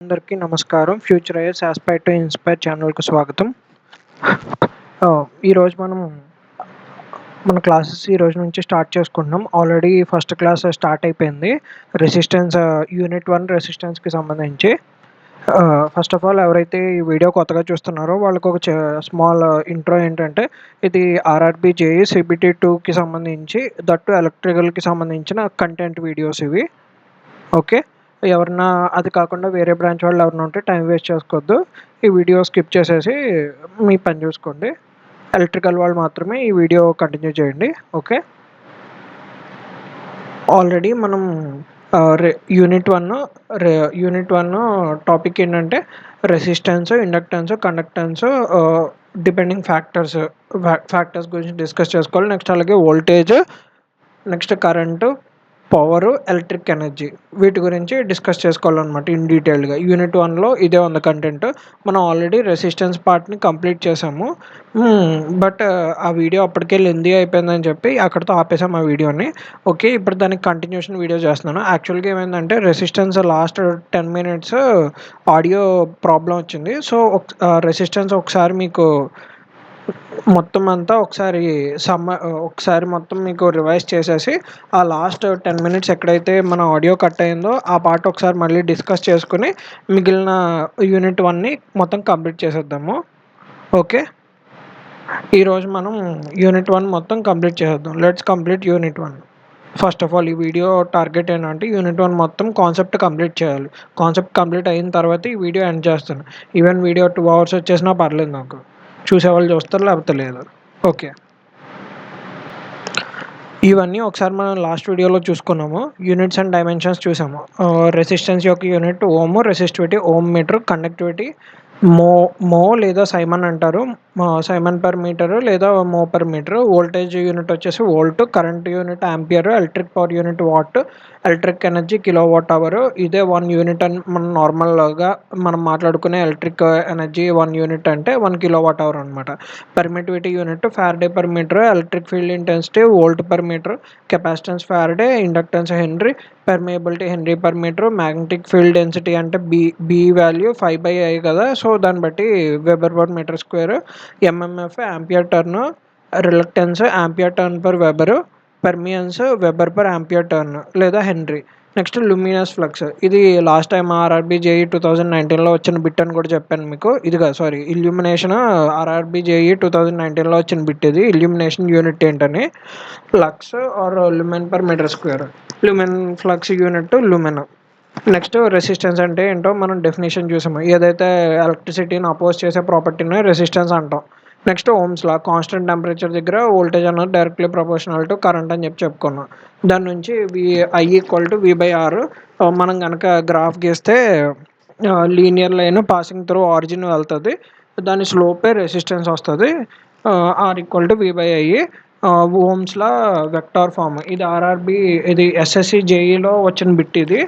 అందరికీ నమస్కారం. Future is Aspire to inspire ఛానల్‌కు స్వాగతం. ఈరోజు మన క్లాసెస్ ఈరోజు నుంచి స్టార్ట్ చేసుకుంటున్నాం. ఆల్రెడీ ఫస్ట్ క్లాస్ స్టార్ట్ అయిపోయింది. రెసిస్టెన్స్ యూనిట్ 1 రెసిస్టెన్స్‌కి సంబంధించి. ఫస్ట్ ఆఫ్ ఆల్ ఎవరైతే ఈ వీడియో కొత్తగా చూస్తున్నారో వాళ్ళకి ఒక స్మాల్ ఇంట్రో ఏంటంటే, ఇది ఆర్ఆర్‌బీ జేఈ సీబీటీ 2కి సంబంధించి దట్టు ఎలక్ట్రికల్‌కి సంబంధించిన కంటెంట్ వీడియోస్ ఇవి. ఓకే. ఎవరన్నా అది కాకుండా వేరే బ్రాంచ్ వాళ్ళు ఎవరైనా ఉంటే టైం వేస్ట్ చేసుకోవద్దు. ఈ వీడియో స్కిప్ చేసేసి మీ పని చూసుకోండి. ఎలక్ట్రికల్ వాళ్ళు మాత్రమే ఈ వీడియో కంటిన్యూ చేయండి. ఓకే. ఆల్రెడీ మనం యూనిట్ 1 టాపిక్ ఏంటంటే resistance, inductance, conductance, depending factors గురించి డిస్కస్ చేసుకోవాలి. నెక్స్ట్ అలాగే voltage, next current, power, electric energy వీటి గురించి డిస్కస్ చేసుకోవాలన్నమాట ఇన్ డీటెయిల్గా. యూనిట్ 1లో ఇదే ఉంది కంటెంట్. మనం ఆల్రెడీ రెసిస్టెన్స్ పార్ట్ని కంప్లీట్ చేసాము. బట్ ఆ వీడియో అప్పటికే లెందీ అయిపోయిందని చెప్పి అక్కడితో ఆపేసాము ఆ వీడియోని. ఓకే, ఇప్పుడు దానికి కంటిన్యూషన్ వీడియో చేస్తున్నాను. యాక్చువల్గా ఏమైందంటే resistance last 10 minutes audio problem వచ్చింది. సో రెసిస్టెన్స్ ఒకసారి మీకు మొత్తం అంతా ఒకసారి మొత్తం మీకు రివైజ్ చేసేసి ఆ లాస్ట్ 10 minutes ఎక్కడైతే మన ఆడియో కట్ అయిందో ఆ పార్ట్ ఒకసారి మళ్ళీ డిస్కస్ చేసుకుని మిగిలిన యూనిట్ 1ని మొత్తం కంప్లీట్ చేసేద్దాము. ఓకే, ఈరోజు మనం యూనిట్ 1 మొత్తం కంప్లీట్ చేసేద్దాం. Let's complete unit 1. First of all ఈ వీడియో టార్గెట్ ఏంటంటే యూనిట్ 1 మొత్తం కాన్సెప్ట్ కంప్లీట్ చేయాలి. కాన్సెప్ట్ కంప్లీట్ అయిన తర్వాత ఈ వీడియో ఎండ్ చేస్తాను. ఈవెన్ వీడియో 2 hours వచ్చేసినా పర్లేదు, నాకు చూసేవాళ్ళు చూస్తారు, లేకపోతే లేదు. ఓకే, ఇవన్నీ ఒకసారి మనం లాస్ట్ వీడియోలో చూసుకున్నాము. యూనిట్స్ అండ్ డైమెన్షన్స్ చూసాము. రెసిస్టెన్స్ యొక్క unit ohm, resistivity ohm metre, conductivity mho లేదా సైమన్ అంటారు, సైమన్ పర్ మీటరు లేదా mho per metre. Voltage unit వచ్చేసి volt, current unit ampere, electric power unit watt, electric energy kilo watt hour. ఇదే 1 unit అని మనం నార్మల్గా మనం మాట్లాడుకునే ఎలక్ట్రిక్ ఎనర్జీ 1 యూనిట్ అంటే 1 కిలోవాట్ అవర్ అనమాట. Permittivity unit farad per metre, electric field intensity volt per metre, capacitance farad, inductance henry, permeability henry per metre, magnetic field density అంటే B value 5/I కదా, so దాన్ని బట్టి weber per metre square, MMF ampere turn, reluctance ampere turn per weber, permeance weber per ampere turn లేదా henry. Next luminous flux, ఇది last time RRB JE 2019లో వచ్చిన bit అని కూడా చెప్పాను మీకు. ఇదిగా సారీ, ఇల్యూమినేషన్ ఆర్ఆర్బీ జేఈ 2019లో వచ్చిన బిట్ ఇది. ఇల్యూమినేషన్ యూనిట్ ఏంటని, lux or lumen per metre square. Lumen flux unit lumen. Next resistance అంటే ఏంటో మనం డెఫినేషన్ చూసాము. ఏదైతే ఎలక్ట్రిసిటీని అపోజ్ చేసే ప్రాపర్టీని రెసిస్టెన్స్ అంటాం. Next Ohm's law, constant temperature దగ్గర వోల్టేజ్ అన్నది డైరెక్ట్లీ ప్రపోర్షనల్ టు కరెంట్ అని చెప్పుకున్నాం. దాని నుంచి I = V/R. మనం కనుక గ్రాఫ్ గీస్తే linear line passing through origin వెళ్తుంది, దాని స్లోపే రెసిస్టెన్స్ వస్తుంది. R = V/I. Ohm's law vector form. ఇది ఆర్ఆర్బి, ఇది ఎస్ఎస్సి జేఈలో వచ్చిన బిట్ ఇది.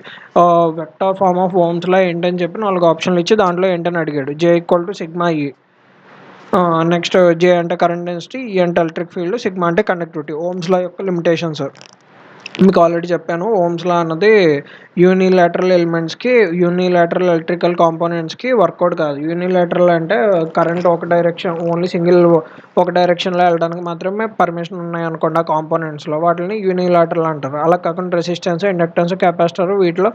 వెక్టార్ ఫామ్ ఆఫ్ ఓమ్స్లా ఏంటని చెప్పి 4 ఆప్షన్లు ఇచ్చి దాంట్లో ఏంటని అడిగాడు. J = σE. నెక్స్ట్ J అంటే కరెంట్ డెన్సిటీ, E అంటే ఎలక్ట్రిక్ ఫీల్డ్, సిగ్మా అంటే కండక్టివిటీ. ఓమ్స్లా యొక్క లిమిటేషన్స్ మీకు ఆల్రెడీ చెప్పాను. ఓమ్స్లా అన్నది యూనిలాటరల్ యూనిలాటరల్ ఎలక్ట్రికల్ కాంపోనెంట్స్కి వర్కౌట్ కాదు. యూనిలాటరల్ అంటే కరెంట్ ఒక డైరెక్షన్, ఓన్లీ ఒక డైరెక్షన్లో వెళ్ళడానికి మాత్రమే పర్మిషన్ ఉన్నాయి అనుకోండి ఆ కాంపోనెంట్స్లో, వాటిని యూనిలాటరల్ అంటారు. అలా కాకుండా రెసిస్టెన్స్, ఇండక్టెన్స్, కెపాసిటర్ వీటిలో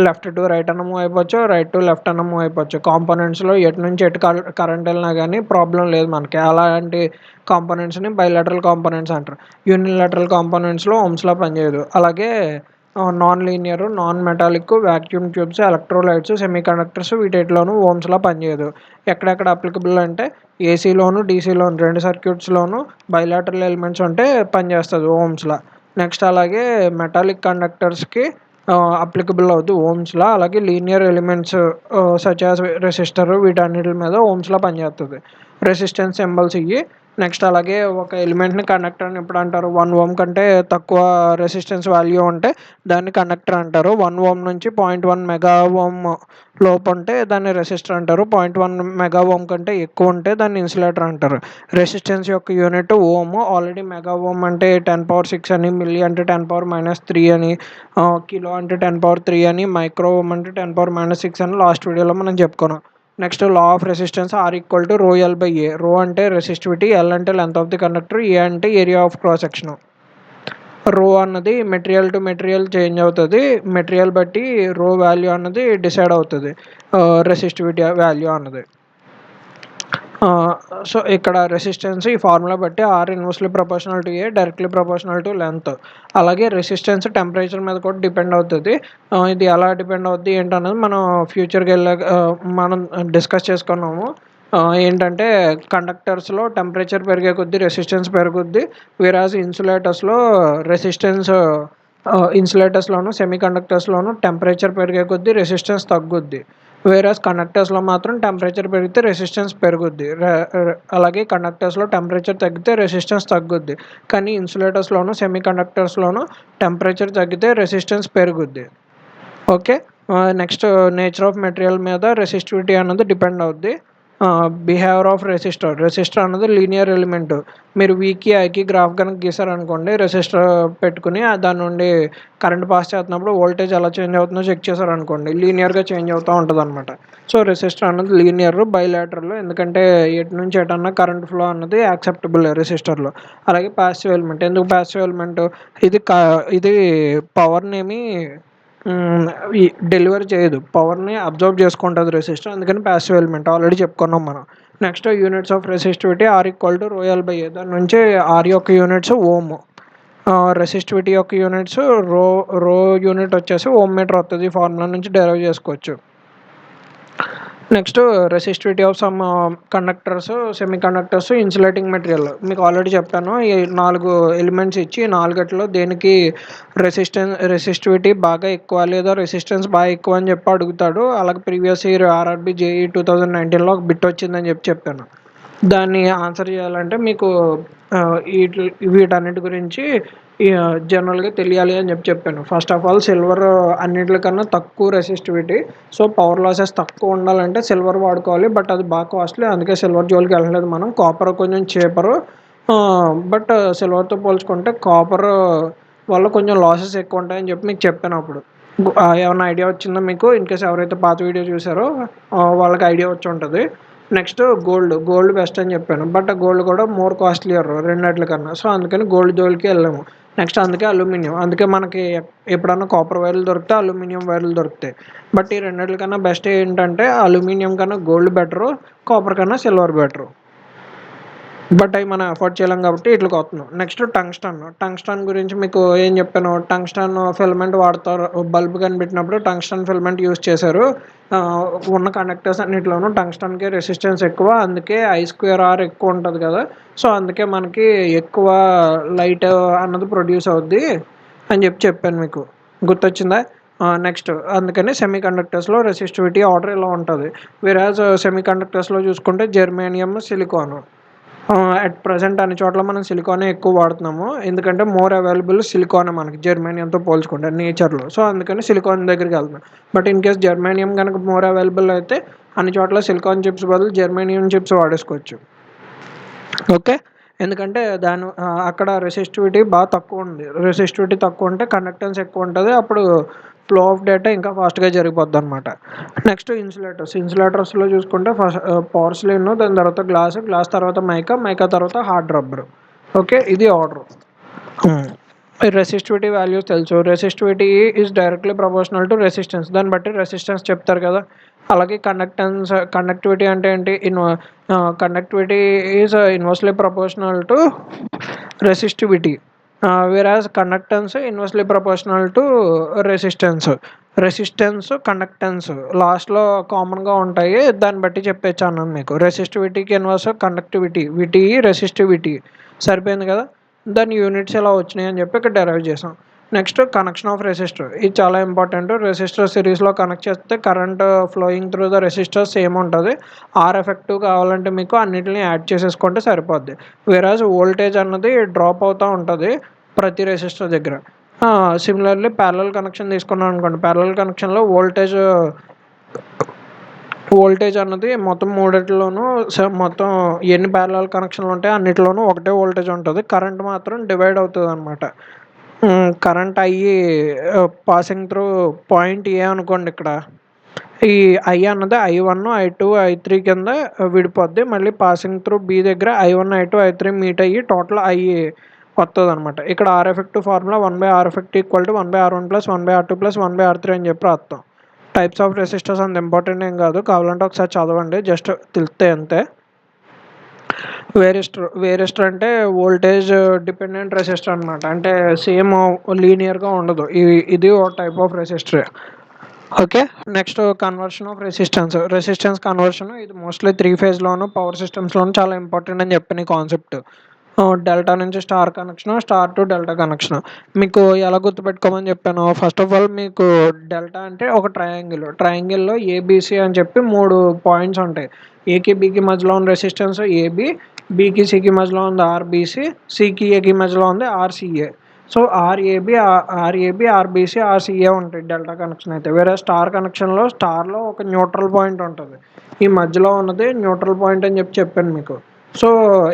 లెఫ్ట్ టు రైట్ అన్న మూవ్ అయిపోవచ్చు, రైట్ టు లెఫ్ట్ అన్న మూవ్ అయిపోవచ్చు. కాంపోనెంట్స్లో ఎటు నుంచి ఎటు కరెంట్ వెళ్ళినా కానీ ప్రాబ్లం లేదు మనకి. అలాంటి కాంపోనెంట్స్ని బైలాటరల్ కాంపోనెంట్స్ అంటారు. యూనిలాటరల్ కాంపోనెంట్స్లో ఓమ్స్లా పనిచేయదు. అలాగే non linear, non metallic, vacuum tubes, electrolytes, semi conductors వీటిలోనూ ఓమ్స్లా పనిచేయదు. ఎక్కడెక్కడ అప్లికబుల్ అంటే ఏసీలోను, డీసీలోను 2 సర్క్యూట్స్లోను బైలాటరల్ ఎలిమెంట్స్ ఉంటే పనిచేస్తుంది ఓమ్స్లా. నెక్స్ట్ అలాగే మెటాలిక్ కండక్టర్స్కి అప్లికబుల్ అవుతుంది ఓమ్స్లా. అలాగే linear elements such as resistor వీటన్నిటి మీద ఓమ్స్లా పనిచేస్తుంది. రెసిస్టెన్స్ సింబల్స్ ఇవి. నెక్స్ట్ అలాగే ఒక ఎలిమెంట్ని కండక్టర్ అని ఎప్పుడు అంటారు, 1 ఓం కంటే తక్కువ రెసిస్టెన్స్ వాల్యూ ఉంటే దాన్ని కండక్టర్ అంటారు. 1 ఓం నుంచి 0.1 మెగా ఓం లోపు ఉంటే దాన్ని రెసిస్టర్ అంటారు. 0.1 మెగా ఓం కంటే ఎక్కువ ఉంటే దాన్ని ఇన్సులేటర్ అంటారు. రెసిస్టెన్స్ యొక్క యూనిట్ ఓము. ఆల్రెడీ మెగా ఓం అంటే 10⁻6 అని, మిల్లీ అంటే 10⁻³ అని, కిలో అంటే 10⁻³ అని, మైక్రో ఓం అంటే 10⁻6 అని లాస్ట్ వీడియోలో మనం చెప్పుకున్నాం. Next law of resistance R = ρL/A. రో అంటే రెసిస్టివిటీ, ఎల్ అంటే లెంత్ ఆఫ్ ది కండక్టర్, ఏ అంటే ఏరియా ఆఫ్ క్రాస్ సెక్షన్. రో అన్నది మెటీరియల్ టు మెటీరియల్ చేంజ్ అవుతుంది. మెటీరియల్ బట్టి రో వాల్యూ అన్నది డిసైడ్ అవుతుంది, రెసిస్టివిటీ వాల్యూ అన్నది. సో ఇక్కడ రెసిస్టెన్స్ ఈ ఫార్ములా బట్టి R inversely proportional to A, directly proportional to length. అలాగే రెసిస్టెన్స్ టెంపరేచర్ మీద కూడా డిపెండ్ అవుతుంది. ఇది ఎలా డిపెండ్ అవుతుంది ఏంటన్నది మనం ఫ్యూచర్కి వెళ్ళాక మనం డిస్కస్ చేసుకున్నాము. ఏంటంటే కండక్టర్స్లో టెంపరేచర్ పెరిగే కొద్దీ రెసిస్టెన్స్ పెరుగుద్ది, వేరాజ్ ఇన్సులేటర్స్లో రెసిస్టెన్స్ ఇన్సులేటర్స్లోను సెమీ కండక్టర్స్లోను టెంపరేచర్ పెరిగే కొద్దీ రెసిస్టెన్స్ తగ్గుద్ది. వేరాజ్ కండక్టర్స్లో మాత్రం టెంపరేచర్ పెరిగితే రెసిస్టెన్స్ పెరుగుద్ది. అలాగే కండక్టర్స్లో టెంపరేచర్ తగ్గితే రెసిస్టెన్స్ తగ్గుద్ది. కానీ ఇన్సులేటర్స్లోను సెమీ కండక్టర్స్లోను టెంపరేచర్ తగ్గితే రెసిస్టెన్స్ పెరుగుద్ది. Okay. Next nature of material మీద రెసిస్టివిటీ అన్నది డిపెండ్ అవుద్ది. బిహేవియర్ ఆఫ్ రెసిస్టర్ అన్నది లీనియర్ ఎలిమెంట్. మీరు వీకి ఐకి గ్రాఫ్ కనుక గీసారనుకోండి, రెసిస్టర్ పెట్టుకుని దాని నుండి కరెంట్ పాస్ చేస్తున్నప్పుడు వోల్టేజ్ ఎలా చేంజ్ అవుతుందో చెక్ చేశారనుకోండి, లీనియర్గా చేంజ్ అవుతూ ఉంటుంది అనమాట. సో రెసిస్టర్ అన్నది లీనియర్, బైలాటరల్, ఎందుకంటే ఎటు నుంచి ఎటన్నా కరెంట్ ఫ్లో అన్నది యాక్సెప్టబుల్ రెసిస్టర్లో. అలాగే ప్యాసివ్ ఎలిమెంట్. ఎందుకు ప్యాసివ్ ఎలిమెంట్? ఇది పవర్నేమి డెలివర్ చేయదు, పవర్ని అబ్జర్వ్ చేసుకుంటుంది రెసిస్టర్, అందుకని ప్యాసివ్ ఎలిమెంట్. ఆల్రెడీ చెప్పుకున్నాం మనం. Next units of resistivity R = ρL/A. దాని నుంచి R యొక్క యూనిట్స్ ఓమ్, రెసిస్టివిటీ యొక్క యూనిట్స్ రో యూనిట్ వచ్చేసి ఓమ్ మీటర్ వస్తుంది. ఫార్ములా నుంచి డెరైవ్ చేసుకోవచ్చు. Next resistivity of some conductors, semi conductors, insulating material. మీకు ఆల్రెడీ చెప్పాను, ఈ 4 ఎలిమెంట్స్ ఇచ్చి 4 దేనికి రెసిస్టివిటీ బాగా ఎక్కువ లేదా రెసిస్టెన్స్ బాగా ఎక్కువ అని చెప్పి అడుగుతాడు. అలాగే ప్రీవియస్ ఇయర్ RRB JEE 2019లో ఒక బిట్ వచ్చిందని చెప్పాను. దాన్ని ఆన్సర్ చేయాలంటే మీకు వీటన్నిటి గురించి జనరల్గా తెలియాలి అని చెప్పాను. ఫస్ట్ ఆఫ్ ఆల్ సిల్వర్ అన్నింటికన్నా తక్కువ రెసిస్టివిటీ. సో పవర్ లాసెస్ తక్కువ ఉండాలంటే సిల్వర్ వాడుకోవాలి, బట్ అది బాగా కాస్ట్లీ, అందుకే సిల్వర్ జోలికి వెళ్ళలేదు మనం. కాపర్ కొంచెం చీపరు, బట్ సిల్వర్తో పోల్చుకుంటే కాపర్ వల్ల కొంచెం లాసెస్ ఎక్కువ ఉంటాయని చెప్పి మీకు చెప్పాను అప్పుడు. ఏమైనా ఐడియా వచ్చిందా మీకు? ఇన్కేస్ ఎవరైతే పాత వీడియో చూసారో వాళ్ళకి ఐడియా వచ్చి ఉంటుంది. నెక్స్ట్ గోల్డ్ బెస్ట్ అని చెప్పాను, బట్ గోల్డ్ కూడా మోర్ కాస్ట్లీయర్ రెండిట్లకన్నా. సో అందుకని గోల్డ్ జోలికి వెళ్ళాము. నెక్స్ట్ అందుకే అల్యూమినియం. అందుకే మనకి ఎప్పుడన్నా కాపర్ వైర్లు దొరికితే అల్యూమినియం వైర్లు దొరుకుతాయి. బట్ ఈ రెండిట్లకన్నా బెస్ట్ ఏంటంటే అల్యూమినియం కన్నా గోల్డ్ బెటరు, కాపర్ కన్నా సిల్వర్ బెటరు. బట్ అవి మనం అఫోర్డ్ చేయలేం కాబట్టి ఇట్లకి వస్తున్నాం. నెక్స్ట్ టంగ్స్టన్ గురించి మీకు ఏం చెప్పాను? టంగ్స్టన్ ఫిలమెంట్ వాడతారు. బల్బ్ కనిపెట్టినప్పుడు టంగ్స్టన్ ఫిలమెంట్ యూజ్ చేశారు. ఉన్న కండక్టర్స్ అన్నింటిలోనూ టంగ్స్టన్కి రెసిస్టెన్స్ ఎక్కువ, అందుకే I²R ఎక్కువ ఉంటుంది కదా. సో అందుకే మనకి ఎక్కువ లైట్ అన్నది ప్రొడ్యూస్ అవుద్ది అని చెప్పాను మీకు. గుర్తొచ్చిందా? నెక్స్ట్ అందుకని సెమీ కండక్టర్స్లో రెసిస్టివిటీ ఆర్డర్ ఇలా ఉంటుంది. వేరాజ్ సెమీ కండక్టర్స్లో చూసుకుంటే జెర్మేనియం, సిలికాన్. అట్ ప్రజెంట్ అన్ని చోట్ల మనం సిలికానే ఎక్కువ వాడుతున్నాము, ఎందుకంటే మోర్ అవైలబుల్ సిలికాన్ మనకి జెర్మేనియంతో పోల్చుకుంటే నేచర్లో. సో అందుకని సిలికాన్ దగ్గరికి వెళ్తున్నాం. బట్ ఇన్ కేస్ జెర్మేనియం కనుక మోర్ అవైలబుల్ అయితే అన్ని చోట్ల సిలికాన్ చిప్స్ బదులు జెర్మేనియం చిప్స్ వాడేసుకోవచ్చు. ఓకే. ఎందుకంటే అక్కడ రెసిస్టివిటీ బాగా తక్కువ ఉంది. రెసిస్టివిటీ తక్కువ ఉంటే కండక్టెన్స్ ఎక్కువ ఉంటుంది, అప్పుడు ఫ్లో ఆఫ్ డేటా ఇంకా ఫాస్ట్గా జరిగిపోద్ది అనమాట. నెక్స్ట్ ఇన్సులేటర్స్లో చూసుకుంటే ఫస్ట్ పోర్సిలిన్, దాని తర్వాత గ్లాస్ తర్వాత మైకా తర్వాత హార్డ్ రబ్బర్. ఓకే, ఇది ఆర్డర్. రెసిస్టివిటీ వాల్యూస్ తెలుసు. Resistivity is directly proportional to resistance. దాన్ని బట్టి రెసిస్టెన్స్ చెప్తారు కదా. అలాగే కండక్టివిటీ అంటే ఏంటి? Conductivity is inversely proportional to resistivity, whereas conductance inversely proportional to resistance conductance లాస్ట్లో కామన్గా ఉంటాయి. దాన్ని బట్టి చెప్పేచ్చు అన్నాను మీకు. రెసిస్టివిటీకి ఇన్వర్స్ కండక్టివిటీ, రెసిస్టివిటీ. సరిపోయింది కదా. దాని యూనిట్స్ ఎలా వచ్చినాయి అని చెప్పి ఇక్కడ డెరైవ్ చేసాం. నెక్స్ట్ కనెక్షన్ ఆఫ్ రెసిస్టర్, ఇది చాలా ఇంపార్టెంట్. రెసిస్టర్ సిరీస్లో కనెక్ట్ చేస్తే current flowing through the resistor same ఉంటుంది. ఆర్ ఎఫెక్టివ్ కావాలంటే మీకు అన్నిటిని యాడ్ చేసేసుకుంటే సరిపోద్ది. వేరాజ్ వోల్టేజ్ అన్నది డ్రాప్ అవుతూ ఉంటుంది ప్రతి రెసిస్టర్ దగ్గర. సిమిలర్లీ ప్యారలల్ కనెక్షన్ తీసుకున్నాం అనుకోండి, ప్యారలల్ కనెక్షన్లో వోల్టేజ్ అన్నది మొత్తం మూడిట్లోనూ మొత్తం ఎన్ని ప్యారలల్ కనెక్షన్లు ఉంటాయో అన్నిటిలోనూ ఒకటే వోల్టేజ్ ఉంటుంది. కరెంట్ మాత్రం డివైడ్ అవుతుంది అనమాట. కరెంట్ అయ్యి పాసింగ్ త్రూ పాయింట్ ఏ అనుకోండి, ఇక్కడ ఈ ఐ అన్నది I1 I2 I3 కింద విడిపోద్ది. మళ్ళీ పాసింగ్ త్రూ బి దగ్గర I1 I2 I3 మీట్ అయ్యి టోటల్ వస్తుంది అనమాట. ఇక్కడ R effective formula 1/R effective equal to 1/R1 + 1/R2 + 1/R3 అని చెప్పి రాస్తాం. టైప్స్ ఆఫ్ రెసిస్టర్స్ అంత ఇంపార్టెంట్ ఏం కాదు, కావాలంటే ఒకసారి చదవండి, జస్ట్ తెలిస్తే అంతే. వేరిస్టర్ అంటే వోల్టేజ్ డిపెండెంట్ రెసిస్టర్ అనమాట. అంటే సేమ్ లీనియర్గా ఉండదు. ఇది ఒక type of resistor. Okay, next conversion of resistance conversion. ఇది మోస్ట్లీ 3 ఫేజ్లోను పవర్ సిస్టమ్స్లోను చాలా ఇంపార్టెంట్ అని చెప్పిన కాన్సెప్ట్. డెల్టా నుంచి star connection, star to delta connection. మీకు ఎలా గుర్తుపెట్టుకోమని చెప్పాను. ఫస్ట్ ఆఫ్ ఆల్ మీకు డెల్టా అంటే ఒక ట్రయాంగిల్లో ఏబిసి అని చెప్పి 3 పాయింట్స్ ఉంటాయి. ఏకి బికి మధ్యలో ఉన్న రెసిస్టెన్స్ ఏబి, బికి సికి మధ్యలో ఉంది ఆర్బిసి, సికి ఏకి మధ్యలో ఉంది ఆర్సిఏ. సో ఆర్ఏబి ఆర్బిసి ఆర్సిఏ ఉంటాయి డెల్టా కనెక్షన్ అయితే. వేరే స్టార్ కనెక్షన్లో స్టార్లో ఒక న్యూట్రల్ పాయింట్ ఉంటుంది. ఈ మధ్యలో ఉన్నది న్యూట్రల్ పాయింట్ అని చెప్పాను మీకు. సో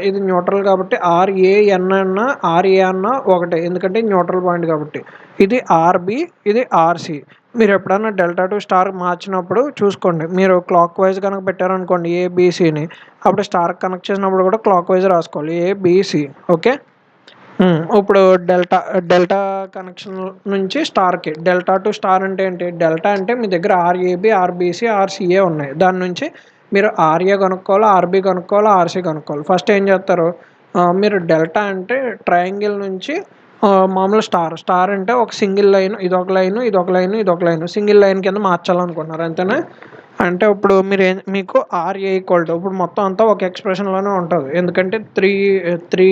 ఇది న్యూట్రల్ కాబట్టి ఆర్ఏఎన్ అన్న ఆర్ఏ అన్న ఒకటే, ఎందుకంటే న్యూట్రల్ పాయింట్ కాబట్టి. ఇది ఆర్బి, ఇది ఆర్సి. మీరు ఎప్పుడన్నా డెల్టా టు స్టార్ మార్చినప్పుడు చూసుకోండి. మీరు క్లాక్ వైజ్ కనుక పెట్టారనుకోండి ఏబిసిని, అప్పుడు స్టార్ కనెక్ట్ చేసినప్పుడు కూడా క్లాక్ వైజ్ రాసుకోవాలి ఏబిసి. ఓకే, ఇప్పుడు డెల్టా కనెక్షన్ నుంచి స్టార్కి, డెల్టా టు స్టార్ అంటే ఏంటి? డెల్టా అంటే మీ దగ్గర ఆర్ఏబి ఆర్బిసి ఆర్సిఏ ఉన్నాయి. దాని నుంచి మీరు ఆర్ఏ కనుక్కోవాలి, ఆర్బి కనుక్కోవాలి, ఆర్సి కనుక్కోవాలి. ఫస్ట్ ఏం చేస్తారు, మీరు డెల్టా అంటే ట్రయాంగిల్ నుంచి మామూలు స్టార్ అంటే ఒక సింగిల్ లైన్, ఇదొక లైన్, ఇదొక లైన్, ఇదొక లైన్, సింగిల్ లైన్ కింద మార్చాలనుకుంటున్నారు అంతేనా? అంటే ఇప్పుడు మీకు ఆర్ఏ ఈక్వల్ టు, ఇప్పుడు మొత్తం అంతా ఒక ఎక్స్ప్రెషన్లోనే ఉంటుంది. ఎందుకంటే త్రీ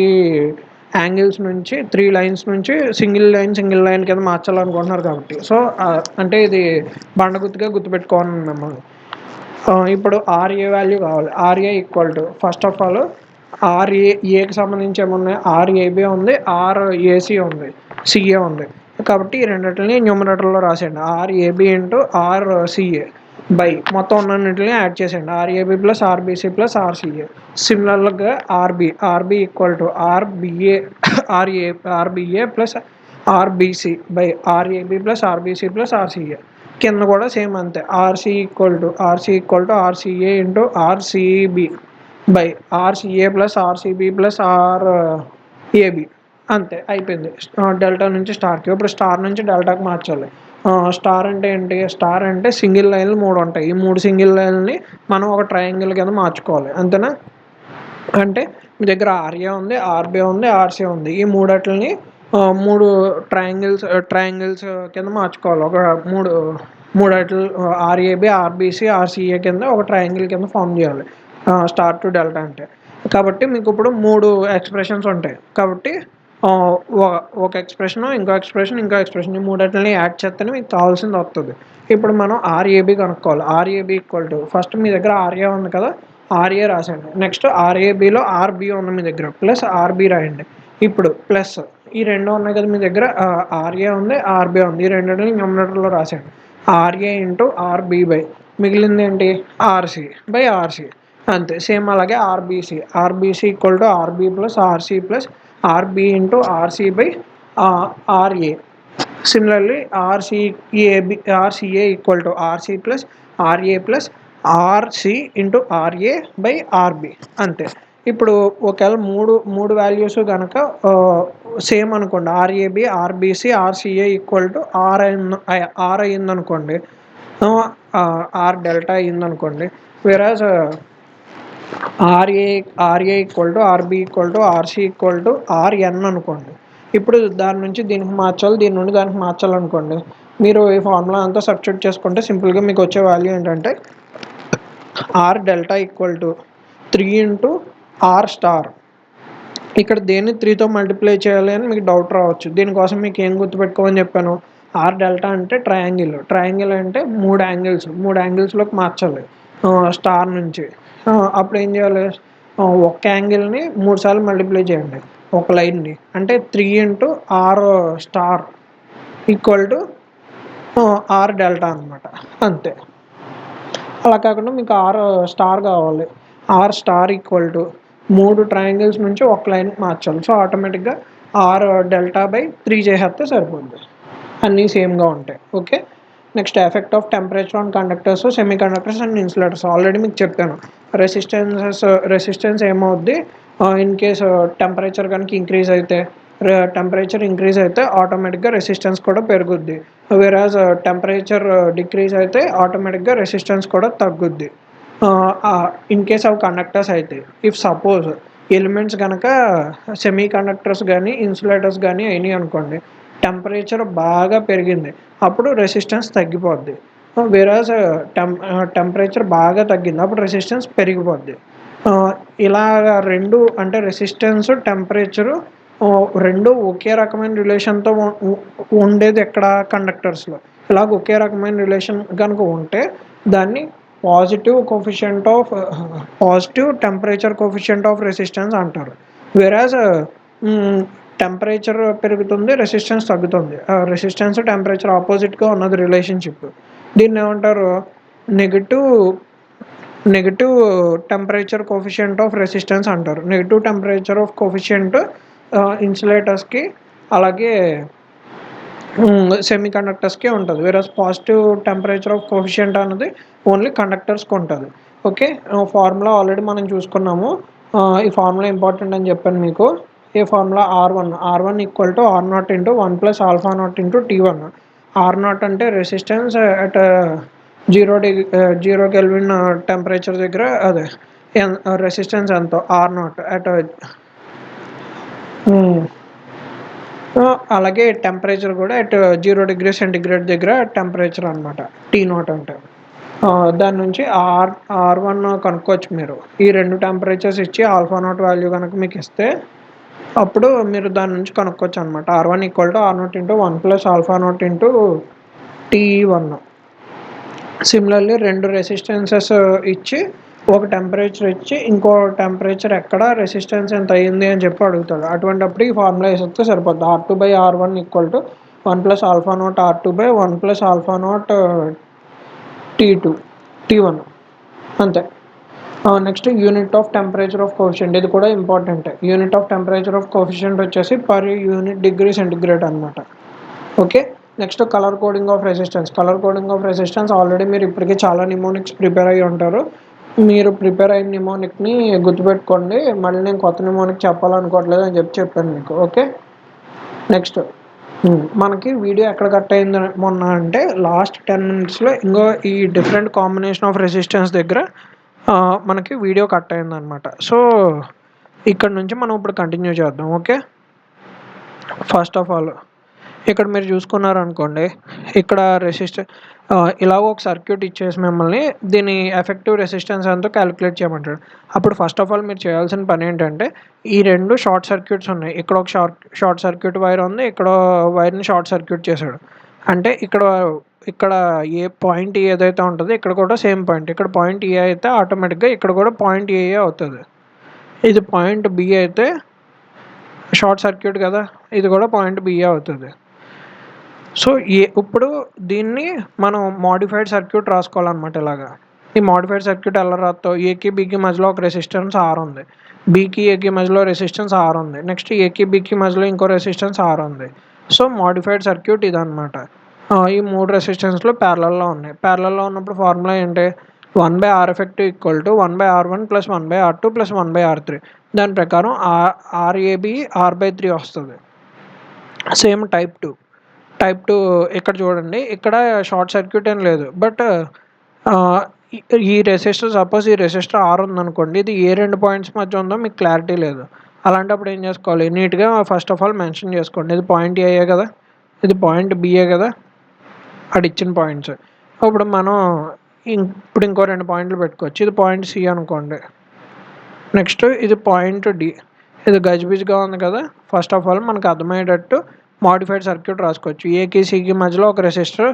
యాంగిల్స్ నుంచి 3 లైన్స్ నుంచి సింగిల్ లైన్ కింద మార్చాలనుకుంటున్నారు కాబట్టి. సో అంటే ఇది బండగుర్తుగా గుర్తుపెట్టుకోవాలి మిమ్మల్ని. ఇప్పుడు ఆర్ఏ వాల్యూ కావాలి. RA equal to first of all ఏకి సంబంధించి ఏమున్నాయి? ఆర్ఏబి ఉంది, ఆర్ఏసి ఉంది, సిఏ ఉంది. కాబట్టి ఈ రెండింటిని న్యూమరేటర్లో రాసేయండి. ఆర్ఏబి ఇంటూ ఆర్సిఏ బై మొత్తం ఉన్నన్నింటిని యాడ్ చేసేయండి. RAB plus RBC plus RCA. సిమిలర్గా RB equal to RBA plus RBC by RAB plus RBC plus RCA. కింద కూడా సేమ్ అంతే. RC equal to RCA into RCB by RCA plus RCB plus RAB. అంతే, అయిపోయింది. Delta నుంచి స్టార్కి. ఇప్పుడు star నుంచి డెల్టాకి మార్చాలి. స్టార్ అంటే ఏంటి? స్టార్ అంటే సింగిల్ లైన్లు 3 ఉంటాయి. ఈ 3 సింగిల్ లైన్ని మనం ఒక ట్రయాంగిల్ కింద మార్చుకోవాలి అంతేనా? అంటే మీ దగ్గర ఆర్ఏ ఉంది, ఆర్బి ఉంది, ఆర్సీ ఉంది. ఈ మూడట్లని 3 ట్రయాంగిల్స్ కింద మార్చుకోవాలి. ఒక మూడట్లు ఆర్ఏబి ఆర్బిసి ఆర్సిఏ కింద ఒక ట్రయాంగిల్ కింద ఫామ్ చేయాలి స్టార్ టు డెల్టా అంటే. కాబట్టి మీకు ఇప్పుడు 3 ఎక్స్ప్రెషన్స్ ఉంటాయి. కాబట్టి ఒక ఎక్స్ప్రెషన్, ఇంకో ఎక్స్ప్రెషన్, ఈ మూడట్లని యాడ్ చేస్తేనే మీకు కావాల్సింది వస్తుంది. ఇప్పుడు మనం ఆర్ఏబి కనుక్కోవాలి. ఆర్ఏబి ఈక్వల్ టు ఫస్ట్ మీ దగ్గర ఆర్ఏ ఉంది కదా, ఆర్ఏ రాసేయండి. నెక్స్ట్ ఆర్ఏబిలో ఆర్బి ఉంది మీ దగ్గర, ప్లస్ ఆర్బి రాయండి. ఇప్పుడు ప్లస్ ఈ రెండు ఉన్నాయి కదా మీ దగ్గర, ఆర్ఏ ఉంది, ఆర్బి ఉంది. ఈ రెండింటిని న్యూమరేటర్లో రాసేయండి. ఆర్ఏ ఇంటూ ఆర్బి బై మిగిలింది ఏంటి? RC by RC. అంతే. సేమ్ అలాగే RBC equal to RB plus RC plus RB into RC by RA. Similarly RCA equal to RC plus RA plus RC into RA by RB. అంతే. ఇప్పుడు ఒకవేళ మూడు values కనుక same అనుకోండి, RAB RBC RCA equal to R అయిందనుకోండి, R delta అయిందనుకోండి. Whereas RA equal to RB equal to RC equal to RN అనుకోండి. ఇప్పుడు దాని నుంచి దీనికి మార్చాలి, దీని నుండి దానికి మార్చాలనుకోండి. మీరు ఈ ఫార్ములా అంతా సబ్స్టిట్యూట్ చేసుకుంటే సింపుల్గా మీకు వచ్చే వాల్యూ ఏంటంటే R delta equal to 3 into R star ఇక్కడ దేన్ని 3తో మల్టిప్లై చేయాలి అని మీకు డౌట్ రావచ్చు. దీనికోసం మీకు ఏం గుర్తుపెట్టుకోమని చెప్పాను, ఆర్ డెల్టా అంటే ట్రయాంగిల్ అంటే 3 యాంగిల్స్లోకి మార్చాలి స్టార్ నుంచి. అప్పుడు ఏం చేయాలి, ఒక్క యాంగిల్ని 3 సార్లు మల్టిప్లై చేయండి ఒక లైన్ని, అంటే 3 into R star equal to R delta అనమాట, అంతే. అలా కాకుండా మీకు ఆర్ స్టార్ కావాలి, R star equal to 3 triangles నుంచి ఒక లైన్ మార్చాలి. సో ఆటోమేటిక్గా ఆర్ డెల్టా బై 3 చేసేస్తే సరిపోద్ది, అన్నీ సేమ్గా ఉంటాయి. Okay, next effect of temperature on conductors, semi conductors and insulators. Already మీకు చెప్పాను, రెసిస్టెన్స్ ఏమవుద్ది, ఇన్ కేస్ టెంపరేచర్ కనుక టెంపరేచర్ ఇంక్రీజ్ అయితే ఆటోమేటిక్గా రెసిస్టెన్స్ కూడా పెరుగుద్ది. వేరాజ్ టెంపరేచర్ డిక్రీజ్ అయితే ఆటోమేటిక్గా రెసిస్టెన్స్ కూడా తగ్గుద్ది. ఇన్ కేస్ ఆఫ్ కండక్టర్స్ అయితే, ఇఫ్ సపోజ్ ఎలిమెంట్స్ కనుక సెమీ కండక్టర్స్ కానీ ఇన్సులేటర్స్ కానీ అయినాయి అనుకోండి, టెంపరేచర్ బాగా పెరిగింది, అప్పుడు రెసిస్టెన్స్ తగ్గిపోద్ది. వేరాజ్ టెంపరేచర్ బాగా తగ్గింది, అప్పుడు రెసిస్టెన్స్ పెరిగిపోద్ది. ఇలాగ రెండు, అంటే రెసిస్టెన్స్ టెంపరేచరు రెండు ఒకే రకమైన రిలేషన్తో ఉండేది ఎక్కడ, కండక్టర్స్లో. ఇలాగ ఒకే రకమైన రిలేషన్ కనుక ఉంటే దాన్ని positive temperature coefficient of resistance అంటారు. వేరాజ్ టెంపరేచర్ పెరుగుతుంది, రెసిస్టెన్స్ తగ్గుతుంది, రెసిస్టెన్స్ టెంపరేచర్ ఆపోజిట్గా ఉన్నది రిలేషన్షిప్. దీన్ని ఏమంటారు, negative temperature coefficient of resistance అంటారు. నెగిటివ్ టెంపరేచర్ ఆఫ్ కోఫిషియంట్ ఇన్సులేటర్స్కి అలాగే సెమీ కండక్టర్స్కే ఉంటుంది. వేరస్ పాజిటివ్ టెంపరేచర్ ఆఫ్ కోఫిషియంట్ అనేది ఓన్లీ కండక్టర్స్కి ఉంటుంది. ఓకే, ఫార్ములా ఆల్రెడీ మనం చూసుకున్నాము. ఈ ఫార్ములా ఇంపార్టెంట్ అని చెప్పాను మీకు. ఈ formula R1 equal to R0 into 1 plus alpha naught into T1. R0 అంటే రెసిస్టెన్స్ అట్ 0 కెల్విన్ టెంపరేచర్ దగ్గర, అదే రెసిస్టెన్స్ ఎంతో R0 అట్ అలాగే టెంపరేచర్ కూడా అట్ 0 డిగ్రీ సెంటిగ్రేడ్ దగ్గర టెంపరేచర్ అనమాట T0 అంటే. దాని నుంచి R1 కనుక్కోవచ్చు మీరు. ఈ రెండు టెంపరేచర్స్ ఇచ్చి ఆల్ఫా నాట్ వాల్యూ కనుక మీకు ఇస్తే అప్పుడు మీరు దాని నుంచి కనుక్కోవచ్చు అనమాట. R1 equal to R0 into 1 plus alpha naught into T1. Similarly రెండు రెసిస్టెన్సెస్ ఇచ్చి ఒక టెంపరేచర్ ఇచ్చి ఇంకో టెంపరేచర్ ఎక్కడ రెసిస్టెన్స్ ఎంత అయ్యింది అని చెప్పి అడుగుతాడు. అటువంటిప్పుడు ఈ ఫార్ములా వేసేస్తే సరిపోద్ది. R2/R1 equal to 1 plus alpha not R2/1 plus alpha not T1, అంతే. Next unit of temperature of coefficient, ఇది కూడా important. Unit of temperature of coefficient వచ్చేసి పర్ యూనిట్ డిగ్రీ సెంటిగ్రేడ్ అనమాట. Okay, next colour coding of resistance. Already మీరు ఇప్పటికే చాలా mnemonics prepare అయ్యి ఉంటారు. మీరు ప్రిపేర్ అయిన నిమోనిక్ని గుర్తుపెట్టుకోండి. మళ్ళీ నేను కొత్త నిమోనిక్ చెప్పాలనుకోవట్లేదు అని చెప్పాను మీకు. ఓకే, నెక్స్ట్ మనకి వీడియో ఎక్కడ కట్ అయింది మొన్న అంటే లాస్ట్ 10 minutesలో ఇంకో ఈ డిఫరెంట్ కాంబినేషన్ ఆఫ్ రెసిస్టెన్స్ దగ్గర మనకి వీడియో కట్ అయిందనమాట. సో ఇక్కడ నుంచి మనం ఇప్పుడు కంటిన్యూ చేద్దాం. ఓకే, ఫస్ట్ ఆఫ్ ఆల్ ఇక్కడ మీరు చూసుకున్నారనుకోండి, ఇక్కడ ఇలాగ ఒక సర్క్యూట్ ఇచ్చేసి మిమ్మల్ని దీని ఎఫెక్టివ్ రెసిస్టెన్స్ ఎంతో క్యాలిక్యులేట్ చేయమంటాడు. అప్పుడు ఫస్ట్ ఆఫ్ ఆల్ మీరు చేయాల్సిన పని ఏంటంటే, ఈ రెండు షార్ట్ సర్క్యూట్స్ ఉన్నాయి. ఇక్కడ ఒక షార్ట్ సర్క్యూట్ వైర్ ఉంది, ఇక్కడ వైర్ని షార్ట్ సర్క్యూట్ చేశాడు. అంటే ఇక్కడ ఏ పాయింట్ ఏదైతే ఉంటుందో ఇక్కడ కూడా సేమ్ పాయింట్. ఇక్కడ పాయింట్ ఏ అయితే ఆటోమేటిక్గా ఇక్కడ కూడా పాయింట్ ఏ అవుతుంది. ఇది పాయింట్ బి అయితే షార్ట్ సర్క్యూట్ కదా, ఇది కూడా పాయింట్ బి అవుతుంది. సో ఇప్పుడు దీన్ని మనం మోడిఫైడ్ సర్క్యూట్ రాసుకోవాలన్నమాట. ఇలాగా ఈ మోడిఫైడ్ సర్క్యూట్ ఎలా రాస్తావు, ఏకి బీకి మధ్యలో ఒక రెసిస్టెన్స్ ఆర్ ఉంది, బీకి ఏకి మధ్యలో రెసిస్టెన్స్ ఆర్ ఉంది, నెక్స్ట్ ఏకి బీకి మధ్యలో ఇంకో రెసిస్టెన్స్ ఆర్ ఉంది. సో మోడిఫైడ్ సర్క్యూట్ ఇదనమాట. ఈ మూడు రెసిస్టెన్స్లు ప్యారలల్లో ఉన్నాయి. ప్యారలల్లో ఉన్నప్పుడు ఫార్ములా ఏంటి, 1/R effective equal to 1/R1 plus 1/R2 plus 1/R3. దాని ప్రకారం RAB R/3 వస్తుంది. సేమ్ టైప్ 2 ఇక్కడ చూడండి, ఇక్కడ షార్ట్ సర్క్యూట్ ఏం లేదు. బట్ ఈ రెసిస్టర్ R ఉందనుకోండి, ఇది ఏ రెండు పాయింట్స్ మధ్య ఉందో మీకు క్లారిటీ లేదు. అలాంటప్పుడు ఏం చేసుకోవాలి, నీట్గా ఫస్ట్ ఆఫ్ ఆల్ మెన్షన్ చేసుకోండి. ఇది పాయింట్ ఏయే కదా, ఇది పాయింట్ బిఏ కదా, అది ఇచ్చిన పాయింట్స్. ఇప్పుడు మనం ఇంకో 2 పాయింట్లు పెట్టుకోవచ్చు. ఇది పాయింట్ సి అనుకోండి, నెక్స్ట్ ఇది పాయింట్ డి, ఇది గజిబిజిగా ఉంది కదా. ఫస్ట్ ఆఫ్ ఆల్ మనకు అర్థమయ్యేటట్టు మాడిఫైడ్ సర్క్యూట్ రాసుకోవచ్చు. ఏకి సికి మధ్యలో ఒక రెసిస్టర్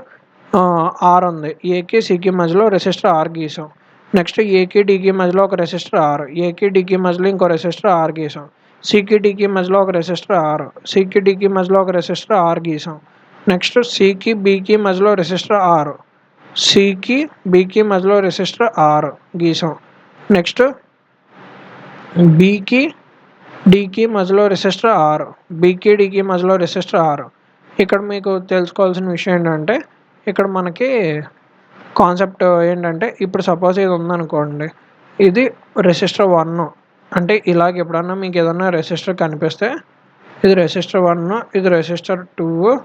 ఆర్ ఉంది. ఏకి సికి మధ్యలో రెసిస్టర్ ఆర్ గీసాం. నెక్స్ట్ ఏకి డికి మధ్యలో ఒక రెసిస్టర్ ఆర్, ఏకి డికి మధ్యలో ఇంకో రెసిస్టర్ ఆర్ గీసాం. సికి డికి మధ్యలో ఒక రెసిస్టర్ ఆర్, సికి డికి మధ్యలో ఒక రెసిస్టర్ ఆర్ గీసాం. నెక్స్ట్ సికి బికి మధ్యలో రెసిస్టర్ ఆర్, సికి బికి మధ్యలో రెసిస్టర్ ఆర్ గీసాం. నెక్స్ట్ బికి డికి మధ్యలో రెసిస్టర్ ఆర్, బికి డికి మధ్యలో రెసిస్టర్ ఆర్. ఇక్కడ మీకు తెలుసుకోవాల్సిన విషయం ఏంటంటే ఇక్కడ మనకి కాన్సెప్ట్ ఏంటంటే ఇప్పుడు సపోజ్ ఇది ఉందనుకోండి, ఇది రెసిస్టర్ 1 అంటే ఇలాగ ఎప్పుడన్నా మీకు ఏదన్నా రెసిస్టర్ కనిపిస్తే ఇది రెసిస్టర్ 1, ఇది రెసిస్టర్ 2,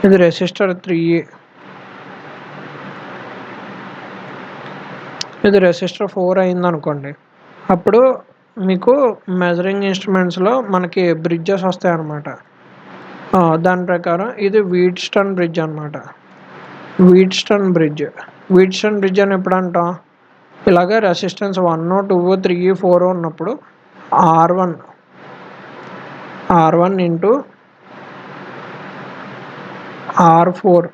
ఇది రెసిస్టర్ 3, ఇది రెసిస్టర్ 4 అయిందనుకోండి. అప్పుడు మీకు మెజరింగ్ ఇన్స్ట్రుమెంట్స్లో మనకి బ్రిడ్జెస్ వస్తాయి అన్నమాట. దాని ప్రకారం ఇది వీట్స్టోన్ బ్రిడ్జ్ అనమాట. వీట్స్టోన్ బ్రిడ్జ్ అని ఎప్పుడు అంటాం, ఇలాగ రెసిస్టెన్స్ 1, 2, 3, 4 ఉన్నప్పుడు R1 into R4